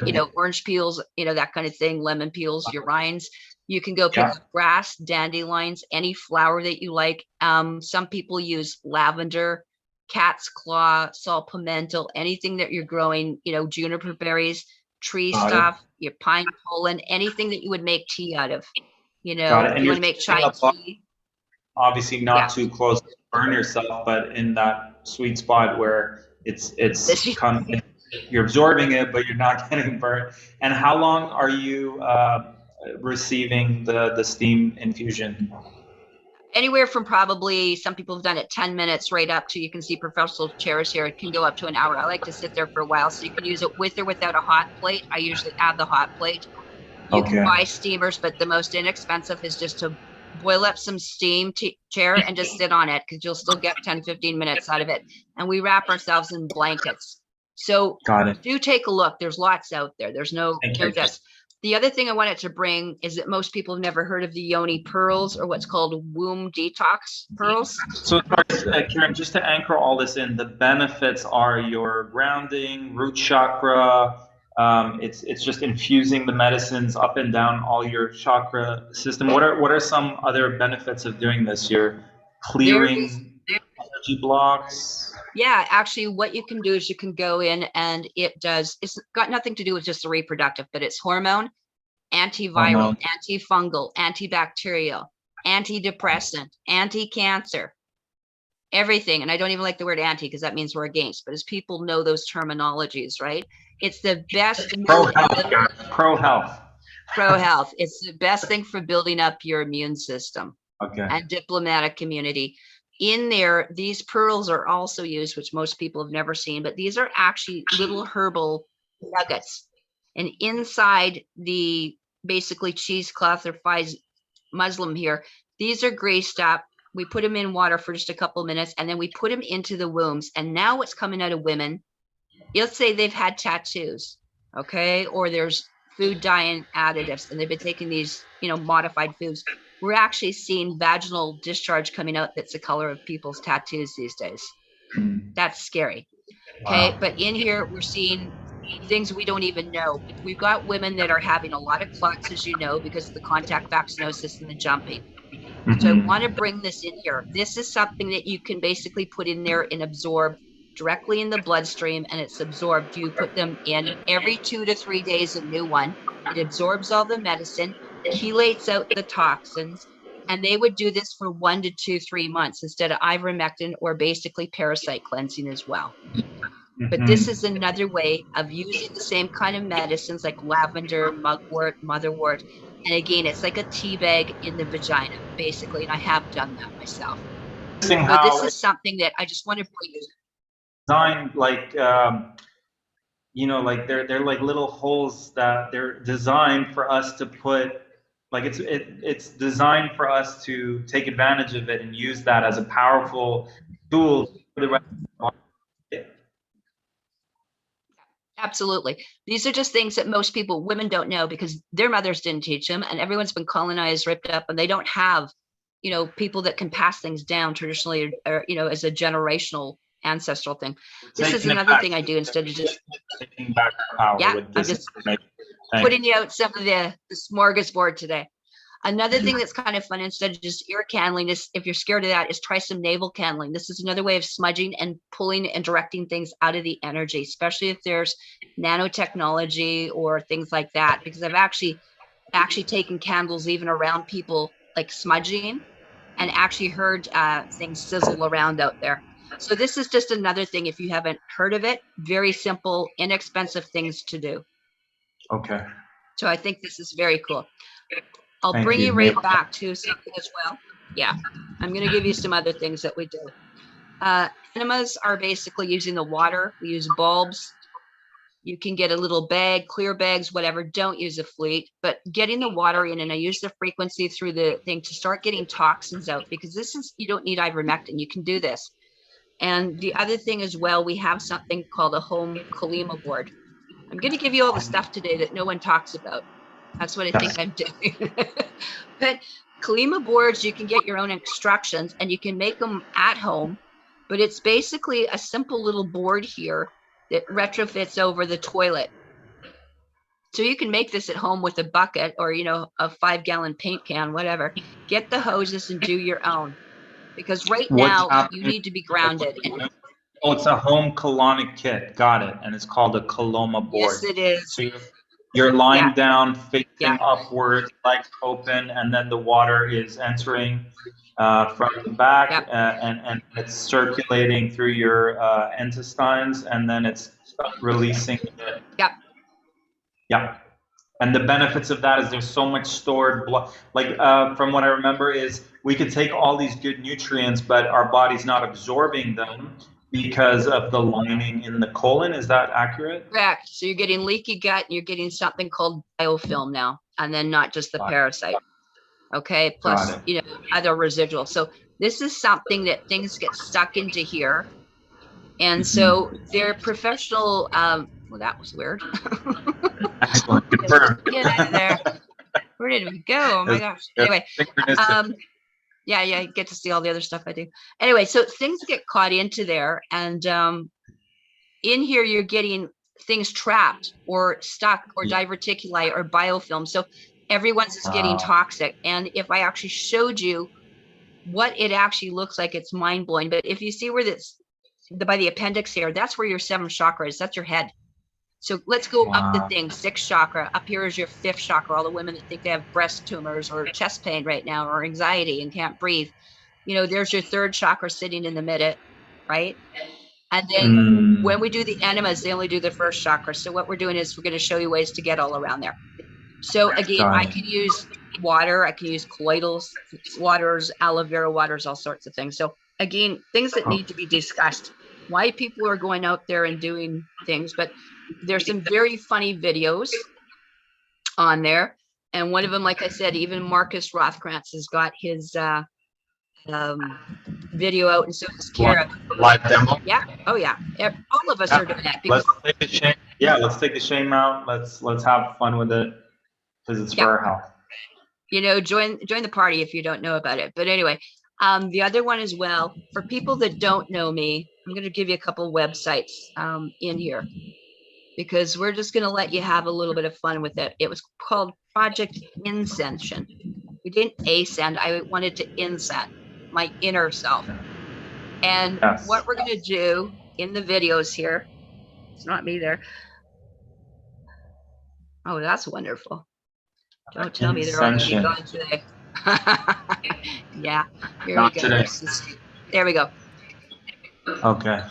you know, orange peels, you know, that kind of thing, lemon peels, your rinds. You can go pick up grass, dandelions, any flower that you like. Some people use lavender, cat's claw, saw pimento, anything that you're growing, you know, juniper berries, tree stuff, your pine pollen, anything that you would make tea out of. You know, if you want to make chai tea. Obviously not too close to burn yourself, but in that sweet spot where it's you're absorbing it, but you're not getting burnt. And how long are you receiving the steam infusion? Anywhere from probably, some people have done it 10 minutes right up to, you can see professional chairs here, it can go up to an hour. I like to sit there for a while, so you can use it with or without a hot plate. I usually add the hot plate. You can buy steamers, but the most inexpensive is just to boil up some steam chair and just sit on it, because you'll still get 10-15 minutes out of it. And we wrap ourselves in blankets. So do take a look. There's lots out there. There's no just. The other thing I wanted to bring is that most people have never heard of the yoni pearls, or what's called womb detox pearls. So Karen, just to anchor all this in, the benefits are your grounding, root chakra. It's just infusing the medicines up and down all your chakra system. What are some other benefits of doing this? You're clearing energy blocks. Yeah, actually what you can do is you can go in, and it's got nothing to do with just the reproductive, but it's hormone, antiviral, antifungal, antibacterial, antidepressant, anti-cancer, everything. And I don't even like the word anti, because that means we're against, but as people know those terminologies, right? It's the best. Pro health. It's the best thing for building up your immune system and diplomatic community. In there, these pearls are also used, which most people have never seen, but these are actually little herbal nuggets. And inside the basically cheesecloth or muslin here, these are greased up. We put them in water for just a couple of minutes, and then we put them into the wombs. And now what's coming out of women, let's say they've had tattoos, okay, or there's food dyeing additives, and they've been taking these, you know, modified foods. we're actually seeing vaginal discharge coming out that's the color of people's tattoos these days. That's scary. Okay. Wow. But in here, we're seeing things we don't even know. We've got women that are having a lot of clots, as you know, because of the contact vaccinosis and the jumping. So I want to bring this in here. This is something that you can basically put in there and absorb directly in the bloodstream, and it's absorbed. You put them in every 2 to 3 days, a new one. It absorbs all the medicine, chelates out the toxins, and they would do this for 1 to 2, 3 months instead of ivermectin or basically parasite cleansing as well. But this is another way of using the same kind of medicines like lavender, mugwort, motherwort. And again, it's like a tea bag in the vagina, basically. And I have done that myself. So this is something that I just want to bring you. Designed like, you know, like they're like little holes that they're designed for us to put, like it's designed for us to take advantage of it and use that as a powerful tool for the rest of the body. Absolutely. These are just things that most people, women don't know because their mothers didn't teach them, and everyone's been colonized, ripped up, and they don't have, you know, people that can pass things down traditionally or you know, as a generational ancestral thing. This is another thing I do instead of just taking back power. Yeah, with I'm this just information. putting you out some of the smorgasbord today. Another thing that's kind of fun, instead of just ear candling, is if you're scared of that, is try some navel candling. This is another way of smudging and pulling and directing things out of the energy, especially if there's nanotechnology or things like that, because I've actually taken candles even around people like smudging and actually heard things sizzle around out there. So this is just another thing, if you haven't heard of it, very simple, inexpensive things to do. Okay. So I think this is very cool. I'll Thank bring you. you right back to something as well. Yeah, I'm going to give you some other things that we do. Enemas are basically using the water. We use bulbs. You can get a little bag, clear bags, whatever. Don't use a fleet, but getting the water in, and I use the frequency through the thing to start getting toxins out, because this is, you don't need ivermectin. You can do this. And the other thing as well, we have something called a home Kalima board. I'm going to give you all the stuff today that no one talks about. That's what I think I'm doing. But Kalima boards, you can get your own instructions and you can make them at home, but it's basically a simple little board here that retrofits over the toilet. So you can make this at home with a bucket or, you know, a 5-gallon paint can, whatever. Get the hoses and do your own, because right now you need to be grounded. Oh, it's a home colonic kit. Got it. And it's called a Coloma board. Yes, it is. So you're lying down, facing upward, legs open, and then the water is entering from the back, and it's circulating through your intestines, and then it's releasing it. Yeah. And the benefits of that is there's so much stored blood. Like from what I remember is we could take all these good nutrients, but our body's not absorbing them because of the lining in the colon. Is that accurate? Correct. So you're getting leaky gut and you're getting something called biofilm now, and then not just the parasite. Okay. Plus, you know, other residual. So this is something that things get stuck into here. And so they're professional. Well, that was weird. Excellent. Confirmed. Get out of there. Where did we go? Oh my gosh. Anyway. Yeah, you get to see all the other stuff I do. Anyway, so things get caught into there, and in here you're getting things trapped or stuck or diverticuli or biofilm. So everyone's is getting toxic. And if I actually showed you what it actually looks like, it's mind blowing. But if you see where this, by the appendix here, that's where your 7th chakra is. That's your head. So let's go up the thing. 6th chakra. Up here is your 5th chakra. All the women that think they have breast tumors or chest pain right now or anxiety and can't breathe. You know, there's your 3rd chakra sitting in the middle, right? And then when we do the enemas, they only do the 1st chakra. So what we're doing is we're going to show you ways to get all around there. So again, I can use water. I can use colloidal waters, aloe vera waters, all sorts of things. So again, things that need to be discussed. Why people are going out there and doing things, but there's some very funny videos on there. And one of them, like I said, even Marcus Rothkrantz has got his video out, and so does Kara. Live demo? Yeah. Oh, yeah. All of us are doing that. Let's take the shame. Yeah, let's take the shame out. Let's have fun with it because it's for our health. join the party if you don't know about it. But anyway, the other one as well, for people that don't know me, I'm going to give you a couple websites in here, because we're just going to let you have a little bit of fun with it. It was called Project Ascension. We didn't ascend. I wanted to ascend my inner self. And Yes. what we're going to do in the videos here, it's not me there. Oh, that's wonderful. Don't tell me they're all going to be Ascension. gone today. Yeah, here Not we go. today. There we go. Okay.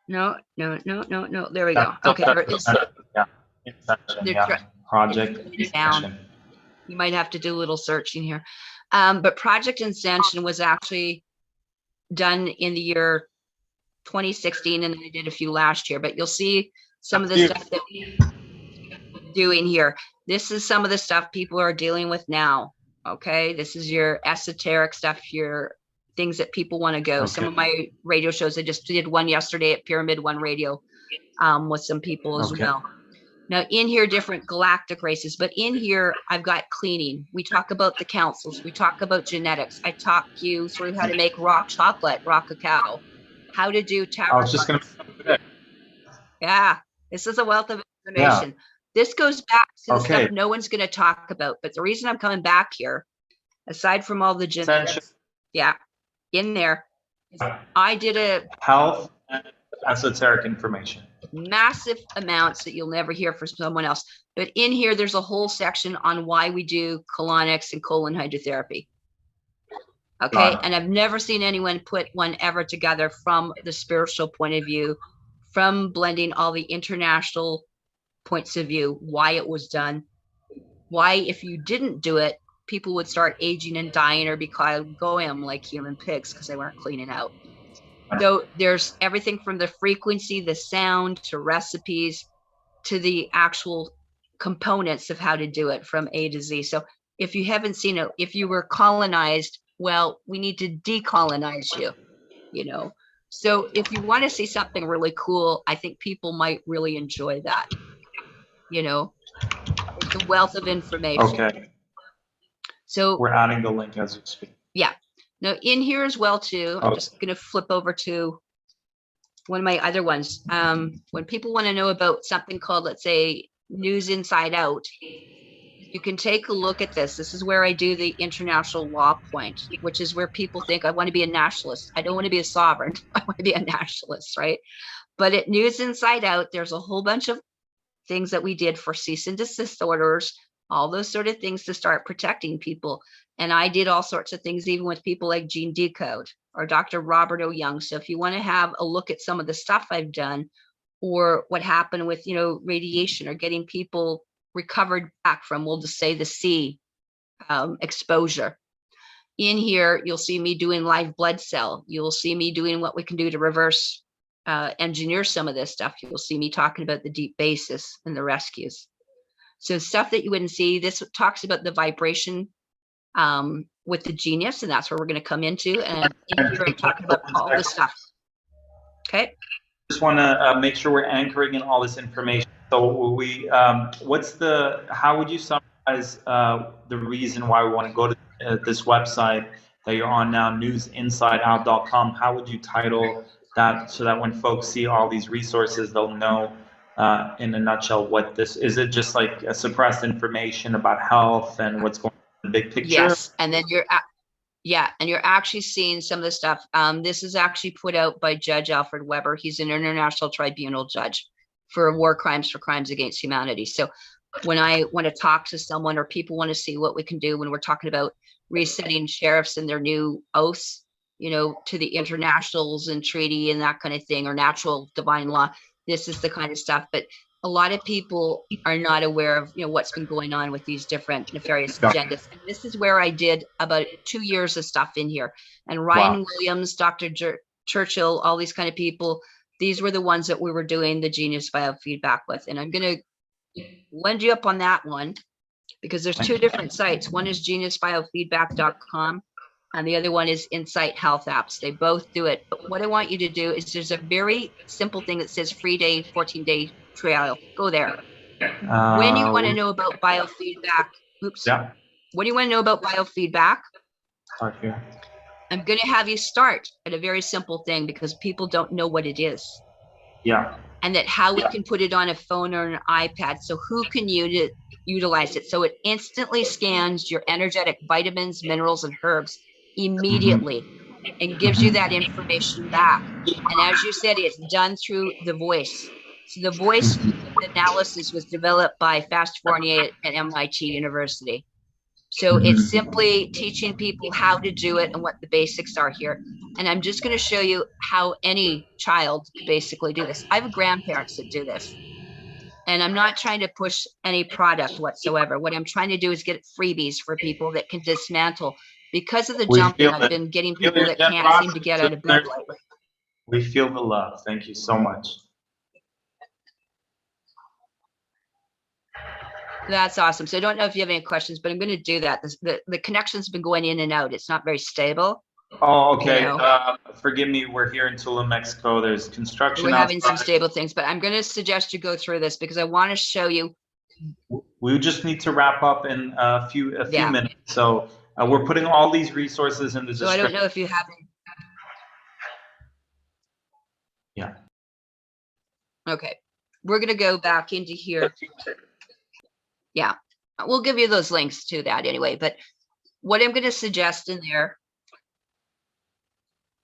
No. There we go. Okay, there it is. Yeah. Ascension, They're yeah. Project it's down. Ascension. You might have to do a little searching here. But Project Ascension was actually done in the year 2016, and I did a few last year. But you'll see some of the stuff that we're doing here. This is some of the stuff people are dealing with now. Okay, this is your esoteric stuff, your things that people want to go. Okay. Some of my radio shows, I just did one yesterday at Pyramid One Radio with some people as well. Now in here, different galactic races, but in here, I've got cleaning. We talk about the councils. We talk about genetics. I talk you through how to make raw chocolate, raw cacao, how to do tarot. I was just going to. Yeah, this is a wealth of information. Yeah. This goes back to the stuff no one's going to talk about. But the reason I'm coming back here, aside from all the genetics, in there, I did a health and esoteric information. Massive amounts that you'll never hear from someone else. But in here, there's a whole section on why we do colonics and colon hydrotherapy. Okay, and I've never seen anyone put one ever together from the spiritual point of view, from blending all the international points of view, why it was done, why if you didn't do it, people would start aging and dying or become goyim like human pigs because they weren't cleaning out. So there's everything from the frequency, the sound, to recipes, to the actual components of how to do it from A to Z. So if you haven't seen it, if you were colonized, well, we need to decolonize you, So if you want to see something really cool, I think people might really enjoy that. It's a wealth of information. Okay. So we're adding the link as we speak. Yeah. Now in here as well too, I'm just going to flip over to one of my other ones. When people want to know about something called, let's say, News Inside Out, you can take a look at this. This is where I do the international law point, which is where people think I want to be a nationalist. I don't want to be a sovereign. I want to be a nationalist, right? But at News Inside Out, there's a whole bunch of things that we did for cease and desist orders, all those sort of things to start protecting people. And I did all sorts of things, even with people like Gene Decode or Dr. Robert O. Young. So if you want to have a look at some of the stuff I've done, or what happened with, radiation, or getting people recovered back from, we'll just say, the C exposure. In here, you'll see me doing live blood cell. You'll see me doing what we can do to reverse engineer some of this stuff. You'll see me talking about the deep basis and the rescues. So stuff that you wouldn't see. This talks about the vibration with the genius, and that's where we're going to come into. And in here, I'm talking about all this stuff. Okay. Just want to make sure we're anchoring in all this information. So we, how would you summarize the reason why we want to go to this website that you're on now, newsinsideout.com? How would you title that so that when folks see all these resources, they'll know in a nutshell what this is? It just like a suppressed information about health and what's going on in the big picture? Yes, and then you're actually seeing some of the stuff. This is actually put out by Judge Alfred Weber. He's an international tribunal judge for war crimes, for crimes against humanity. So when I want to talk to someone, or people want to see what we can do when we're talking about resetting sheriffs and their new oaths, to the internationals and treaty and that kind of thing, or natural divine law, this is the kind of stuff. But a lot of people are not aware of, what's been going on with these different nefarious agendas. And this is where I did about 2 years of stuff in here. And Ryan Williams, Dr. Churchill, all these kind of people, these were the ones that we were doing the Genius Biofeedback with. And I'm going to lend you up on that one, because there's two different sites. One is geniusbiofeedback.com, and the other one is Insight Health Apps. They both do it. But what I want you to do is, there's a very simple thing that says free day, 14-day trial. Go there. When you want to know about biofeedback, What do you want to know about biofeedback? Start here. I'm going to have you start at a very simple thing because people don't know what it is. Yeah. And that how we can put it on a phone or an iPad. So who can utilize it? So it instantly scans your energetic vitamins, minerals, and herbs immediately and gives you that information back. And as you said, it's done through the voice. So the voice analysis was developed by Fast Fournier at MIT University. So it's simply teaching people how to do it and what the basics are here. And I'm just going to show you how any child could basically do this. I have grandparents that do this. And I'm not trying to push any product whatsoever. What I'm trying to do is get freebies for people that can dismantle. Because of the jumping, I've been getting people that can't seem to get out of bed lately. We feel the love. Thank you so much. That's awesome. So I don't know if you have any questions, but I'm going to do that. The connection's been going in and out. It's not very stable. Oh, okay. You know. Forgive me. We're here in Tula, Mexico. There's construction. We're having some stable things, but I'm going to suggest you go through this because I want to show you. We just need to wrap up in a few minutes. So we're putting all these resources in the description. So I don't know if you have. Yeah. Okay. We're going to go back into here. Yeah, we'll give you those links to that anyway. But what I'm going to suggest in there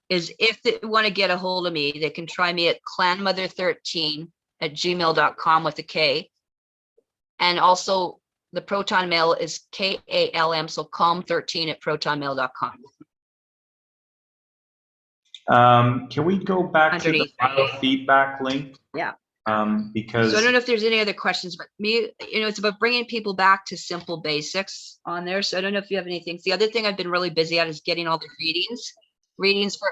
is if they want to get a hold of me, they can try me at clanmother13@gmail.com with a K. And also the Proton Mail is KALM, so calm13@protonmail.com. Can we go back Underneath. to the biofeedback link? Yeah. Because so I don't know if there's any other questions, but me, it's about bringing people back to simple basics on there. So I don't know if you have anything. The other thing I've been really busy at is getting all the readings for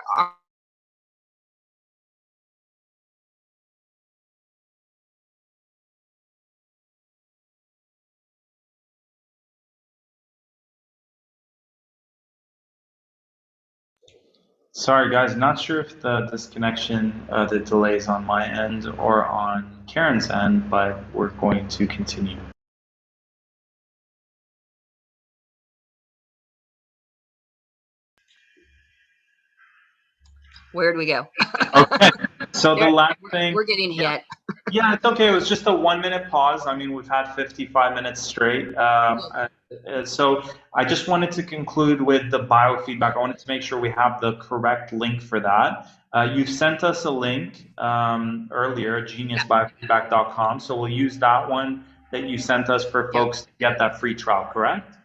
sorry guys, not sure if the disconnection, the delays on my end or on Karen's end, but we're going to continue. Where'd we go? Okay, so the last thing. We're getting hit. Yeah, it's okay. It was just a 1 minute pause. I mean, we've had 55 minutes straight. So I just wanted to conclude with the biofeedback. I wanted to make sure we have the correct link for that. You've sent us a link earlier, geniusbiofeedback.com. So we'll use that one that you sent us for folks to get that free trial, correct?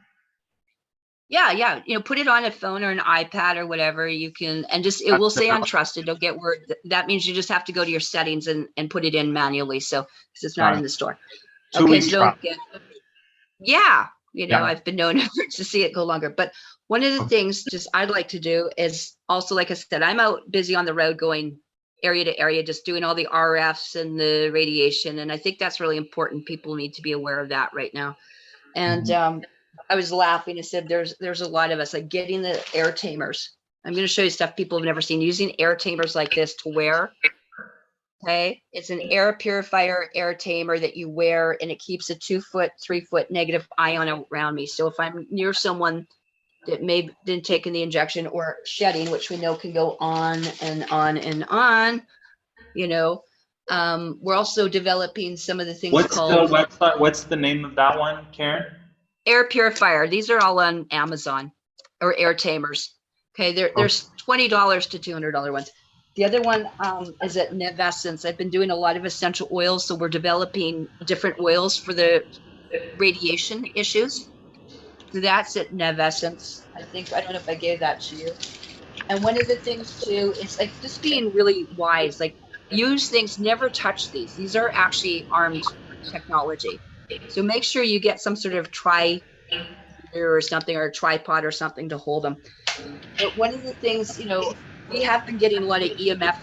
Yeah. Put it on a phone or an iPad or whatever you can, and just, it will say untrusted. Don't get word. That means you just have to go to your settings and put it in manually. So, because it's not in the store. Okay, so don't get, I've been known to see it go longer. But one of the things I'd like to do is also, like I said, I'm out busy on the road going area to area, just doing all the RFs and the radiation. And I think that's really important. People need to be aware of that right now. And, I was laughing. I said, there's a lot of us like getting the air tamers. I'm going to show you stuff people have never seen, using air tamers like this to wear. Okay. It's an air purifier air tamer that you wear, and it keeps a 2 foot, 3 foot negative ion around me. So if I'm near someone that may been taking the injection or shedding, which we know can go on and on and on, we're also developing some of the things called. What's the website? What's the name of that one, Karen? Air purifier. These are all on Amazon, or air tamers. Okay, there's $20 to $200 ones. The other one is at Nevessence. I've been doing a lot of essential oils, so we're developing different oils for the radiation issues. So that's at Nevessence. I don't know if I gave that to you. And one of the things too is like just being really wise. Like, use things, never touch these. These are actually armed technology. So make sure you get some sort of or something, or a tripod or something to hold them. But one of the things, we have been getting a lot of EMF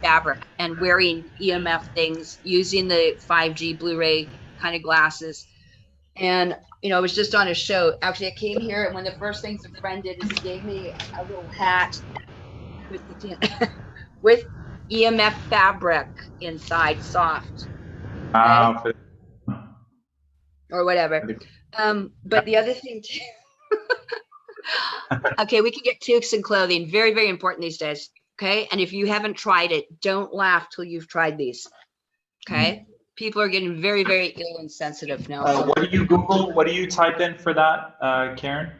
fabric and wearing EMF things, using the 5G Blu-ray kind of glasses. And, I was just on a show. Actually, I came here, and one of the first things a friend did is he gave me a little hat with EMF fabric inside, soft. Wow. or whatever. But the other thing too, okay, we can get toques and clothing. Very, very important these days. Okay. And if you haven't tried it, don't laugh till you've tried these. Okay. People are getting very, very ill and sensitive now. So What do you Google? What do you type in for that, Karen?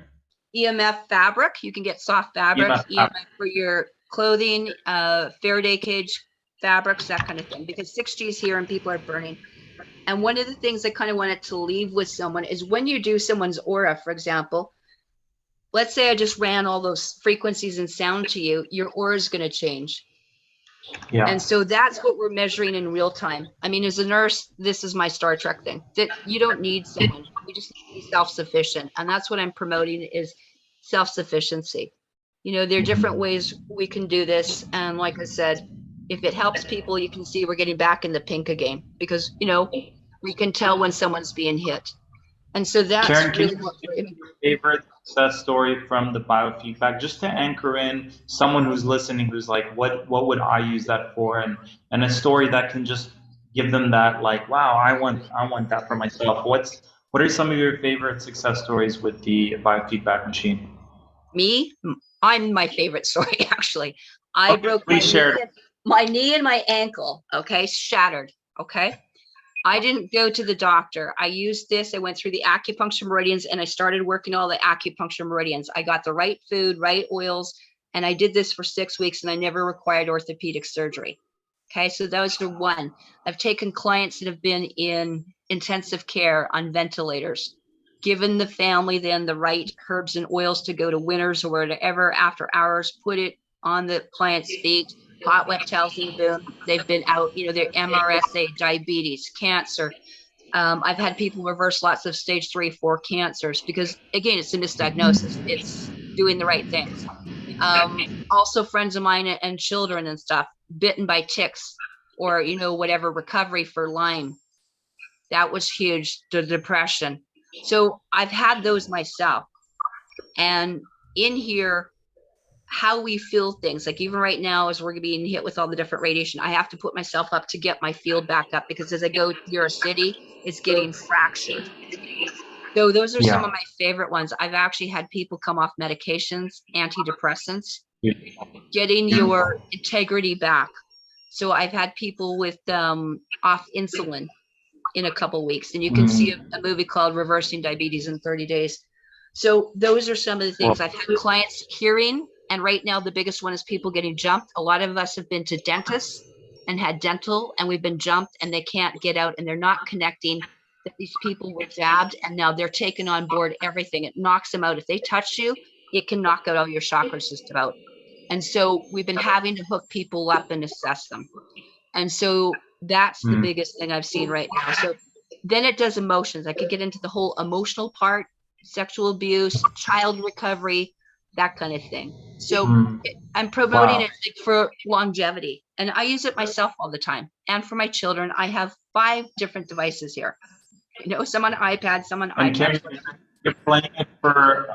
EMF fabric. You can get soft fabric, EMF for your clothing, Faraday cage fabrics, that kind of thing, because 6G is here and people are burning. And one of the things I kind of wanted to leave with someone is when you do someone's aura, for example, let's say I just ran all those frequencies and sound to you, your aura is going to change. Yeah. And so that's what we're measuring in real time. I mean, as a nurse, this is my Star Trek thing, that you don't need someone. You just need to be self-sufficient. And that's what I'm promoting is self-sufficiency. You know, there are different ways we can do this. And like I said, if it helps people, you can see we're getting back in the pink again because, you know, we can tell when someone's being hit. And so that's Karen, really can what you share your favorite success story from the biofeedback, just to anchor in someone who's listening, who's like, what would I use that for? And a story that can just give them that, like, wow, I want that for myself. What are some of your favorite success stories with the biofeedback machine? me, I'm my favorite story, actually. I broke my knee and my ankle, okay, shattered, okay? I didn't go to the doctor. I used this. I went through the acupuncture meridians and I started working all the acupuncture meridians. I got the right food, right oils, and I did this for 6 weeks and I never required orthopedic surgery. Okay, so those are one. I've taken clients that have been in intensive care on ventilators, given the family then the right herbs and oils to go to Winners or whatever after hours, put it on the client's feet, hot wet towels in the boom. They've been out, you know, their MRSA, diabetes, cancer. I've had people reverse lots of stage 3, 4 cancers because, again, it's a misdiagnosis. It's doing the right things. Also, friends of mine and children and stuff bitten by ticks or, you know, whatever, recovery for Lyme. That was huge, the depression. So I've had those myself. And in here, how we feel things, like even right now as we're being hit with all the different radiation, I have to put myself up to get my field back up because as I go near a city, it's getting fractured. So those are some of my favorite ones. I've actually had people come off medications, antidepressants, getting your integrity back. So I've had people with off insulin in a couple weeks, and you can see a movie called Reversing Diabetes in 30 Days. So those are some of the things. I've had clients hearing, and right now the biggest one is people getting jumped. A lot of us have been to dentists and had dental, and we've been jumped and they can't get out, and they're not connecting that these people were jabbed, and now they're taking on board everything. It knocks them out. If they touch you, it can knock out all your chakras just about. And so we've been having to hook people up and assess them. And so that's the biggest thing I've seen right now. So then it does emotions. I could get into the whole emotional part, sexual abuse, child recovery, that kind of thing. So I'm promoting it for longevity. And I use it myself all the time. And for my children, I have 5 different devices here. You know, some on iPad, some on iPad. You're playing it for,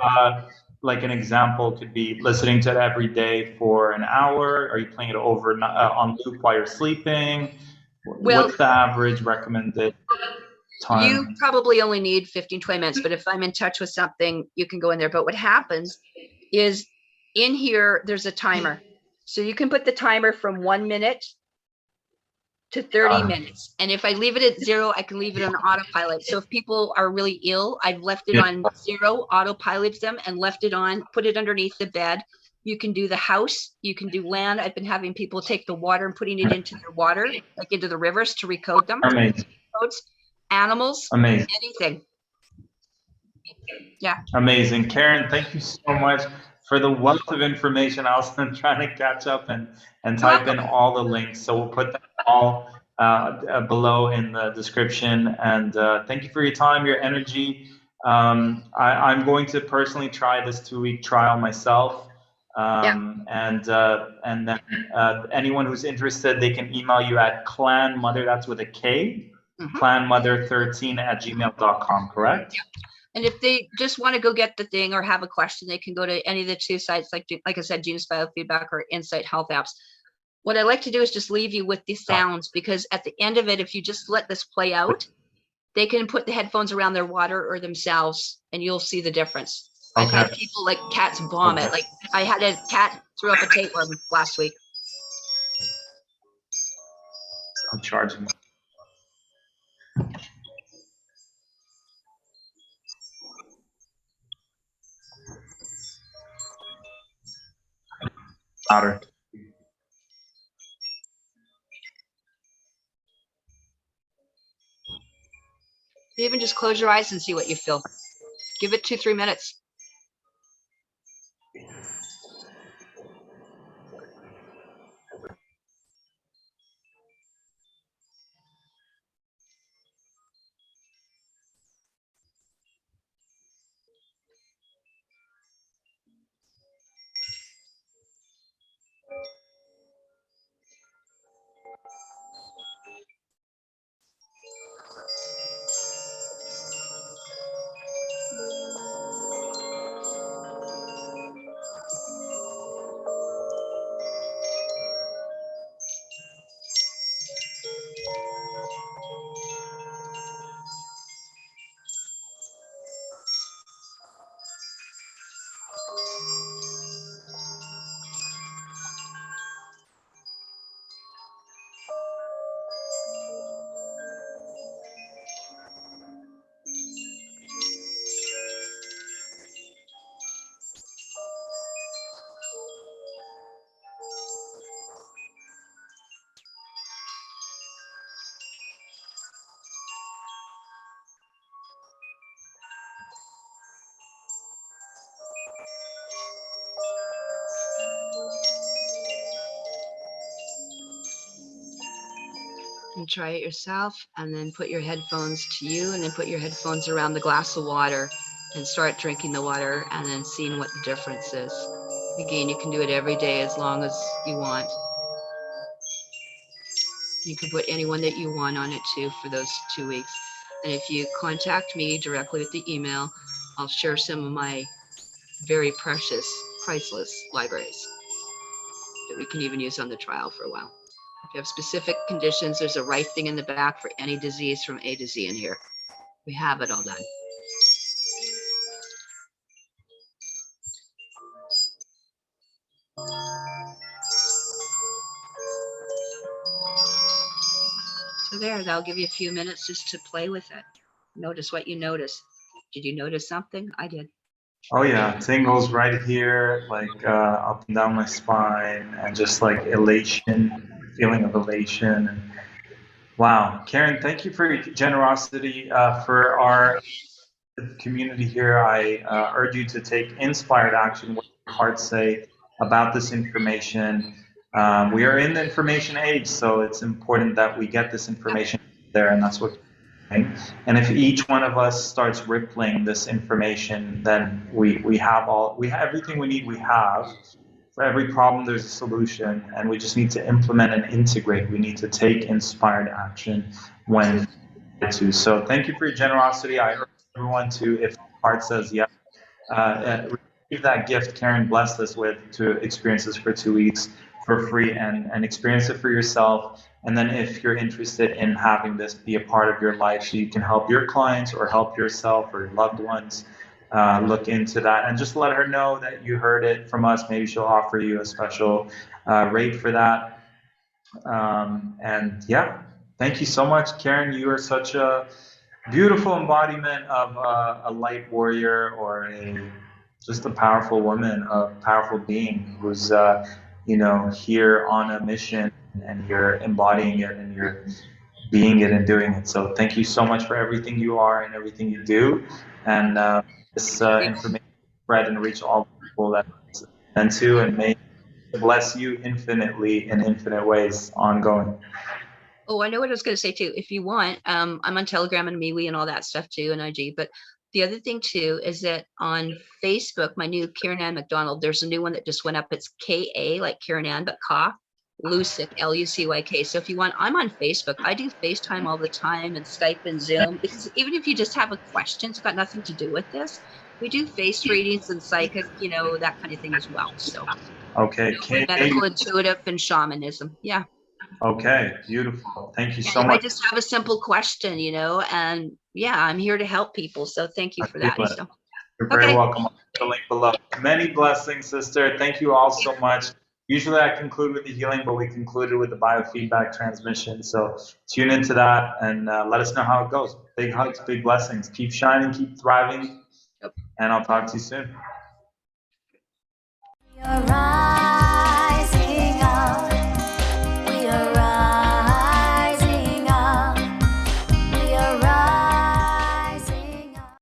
like an example could be listening to it every day for an hour. Are you playing it over on loop while you're sleeping? Well, what's the average recommended time? You probably only need 15, 20 minutes, but if I'm in touch with something, you can go in there. But what happens is in here, there's a timer. So you can put the timer from 1 minute to 30 minutes. And if I leave it at 0, I can leave it on autopilot. So if people are really ill, I've left it on 0, autopiloted them and left it on, put it underneath the bed. You can do the house, you can do land. I've been having people take the water and putting it into their water, like into the rivers to recode them. Amazing. Codes, animals, amazing. Anything. Yeah. Amazing. Karen, thank you so much for the wealth of information. I was trying to catch up and type in all the links. So we'll put them all below in the description. And thank you for your time, your energy. I'm going to personally try this 2-week trial myself. And then anyone who's interested, they can email you at clanmother, that's with a K, clanmother13@gmail.com, correct? Yeah. And if they just want to go get the thing or have a question, they can go to any of the 2 sites, like I said, Genius Biofeedback or Insight Health Apps. What I like to do is just leave you with the sounds, because at the end of it, if you just let this play out, they can put the headphones around their water or themselves, and you'll see the difference. I've had people like cats vomit. Like I had a cat throw up a tapeworm last week. I'm charging. Louder. Even just close your eyes and see what you feel. Give it 2-3 minutes. And try it yourself, and then put your headphones to you, and then put your headphones around the glass of water and start drinking the water and then seeing what the difference is. Again, you can do it every day as long as you want. You can put anyone that you want on it too for those 2 weeks. And if you contact me directly with the email, I'll share some of my very precious, priceless libraries that we can even use on the trial for a while. If you have specific conditions, there's a right thing in the back for any disease from A to Z in here. We have it all done. So there, that'll give you a few minutes just to play with it. Notice what you notice. Did you notice something? I did. Oh yeah, tingles right here, like up and down my spine, and just like elation, feeling of elation. And wow, Karen, thank you for your generosity for our community here. I urge you to take inspired action. What your hearts say about this information. We are in the information age, so it's important that we get this information there, and that's what. And if each one of us starts rippling this information, then we have everything we need. We have for every problem there's a solution, and we just need to implement and integrate. We need to take inspired action when to. So thank you for your generosity. I urge everyone to, if heart says yes, receive that gift Karen blessed us with to experience this for 2 weeks for free and experience it for yourself. And then if you're interested in having this be a part of your life so you can help your clients or help yourself or your loved ones, look into that and just let her know that you heard it from us. Maybe she'll offer you a special rate for that. And yeah, thank you so much, Karen. You are such a beautiful embodiment of a light warrior or just a powerful woman, a powerful being who's here on a mission, and you're embodying it and you're being it and doing it. So thank you so much for everything you are and everything you do. And this information spread and reach all people that it's meant to, and may bless you infinitely in infinite ways ongoing. Oh, I know what I was going to say too. If you want, I'm on Telegram and MeWe and all that stuff too, and IG. But the other thing too is that on Facebook, my new Karen Macdonald, there's a new one that just went up. It's KA, like Karen Ann, but Ka, Lucyk, Lucyk. So if you want, I'm on Facebook. I do FaceTime all the time and Skype and Zoom, because even if you just have a question, it's got nothing to do with this. We do face readings and psychic, that kind of thing as well. So okay, medical, intuitive, and shamanism. Yeah. Okay, beautiful. Thank you And so you might much. just have a simple question, and yeah, I'm here to help people. So thank you I for feel that. it. So, You're very okay. welcome. I'll put the link below. Many blessings, sister. Thank you all so much. Usually I conclude with the healing, but we concluded with the biofeedback transmission. So tune into that and let us know how it goes. Big hugs, big blessings. Keep shining, keep thriving, and I'll talk to you soon. You're right.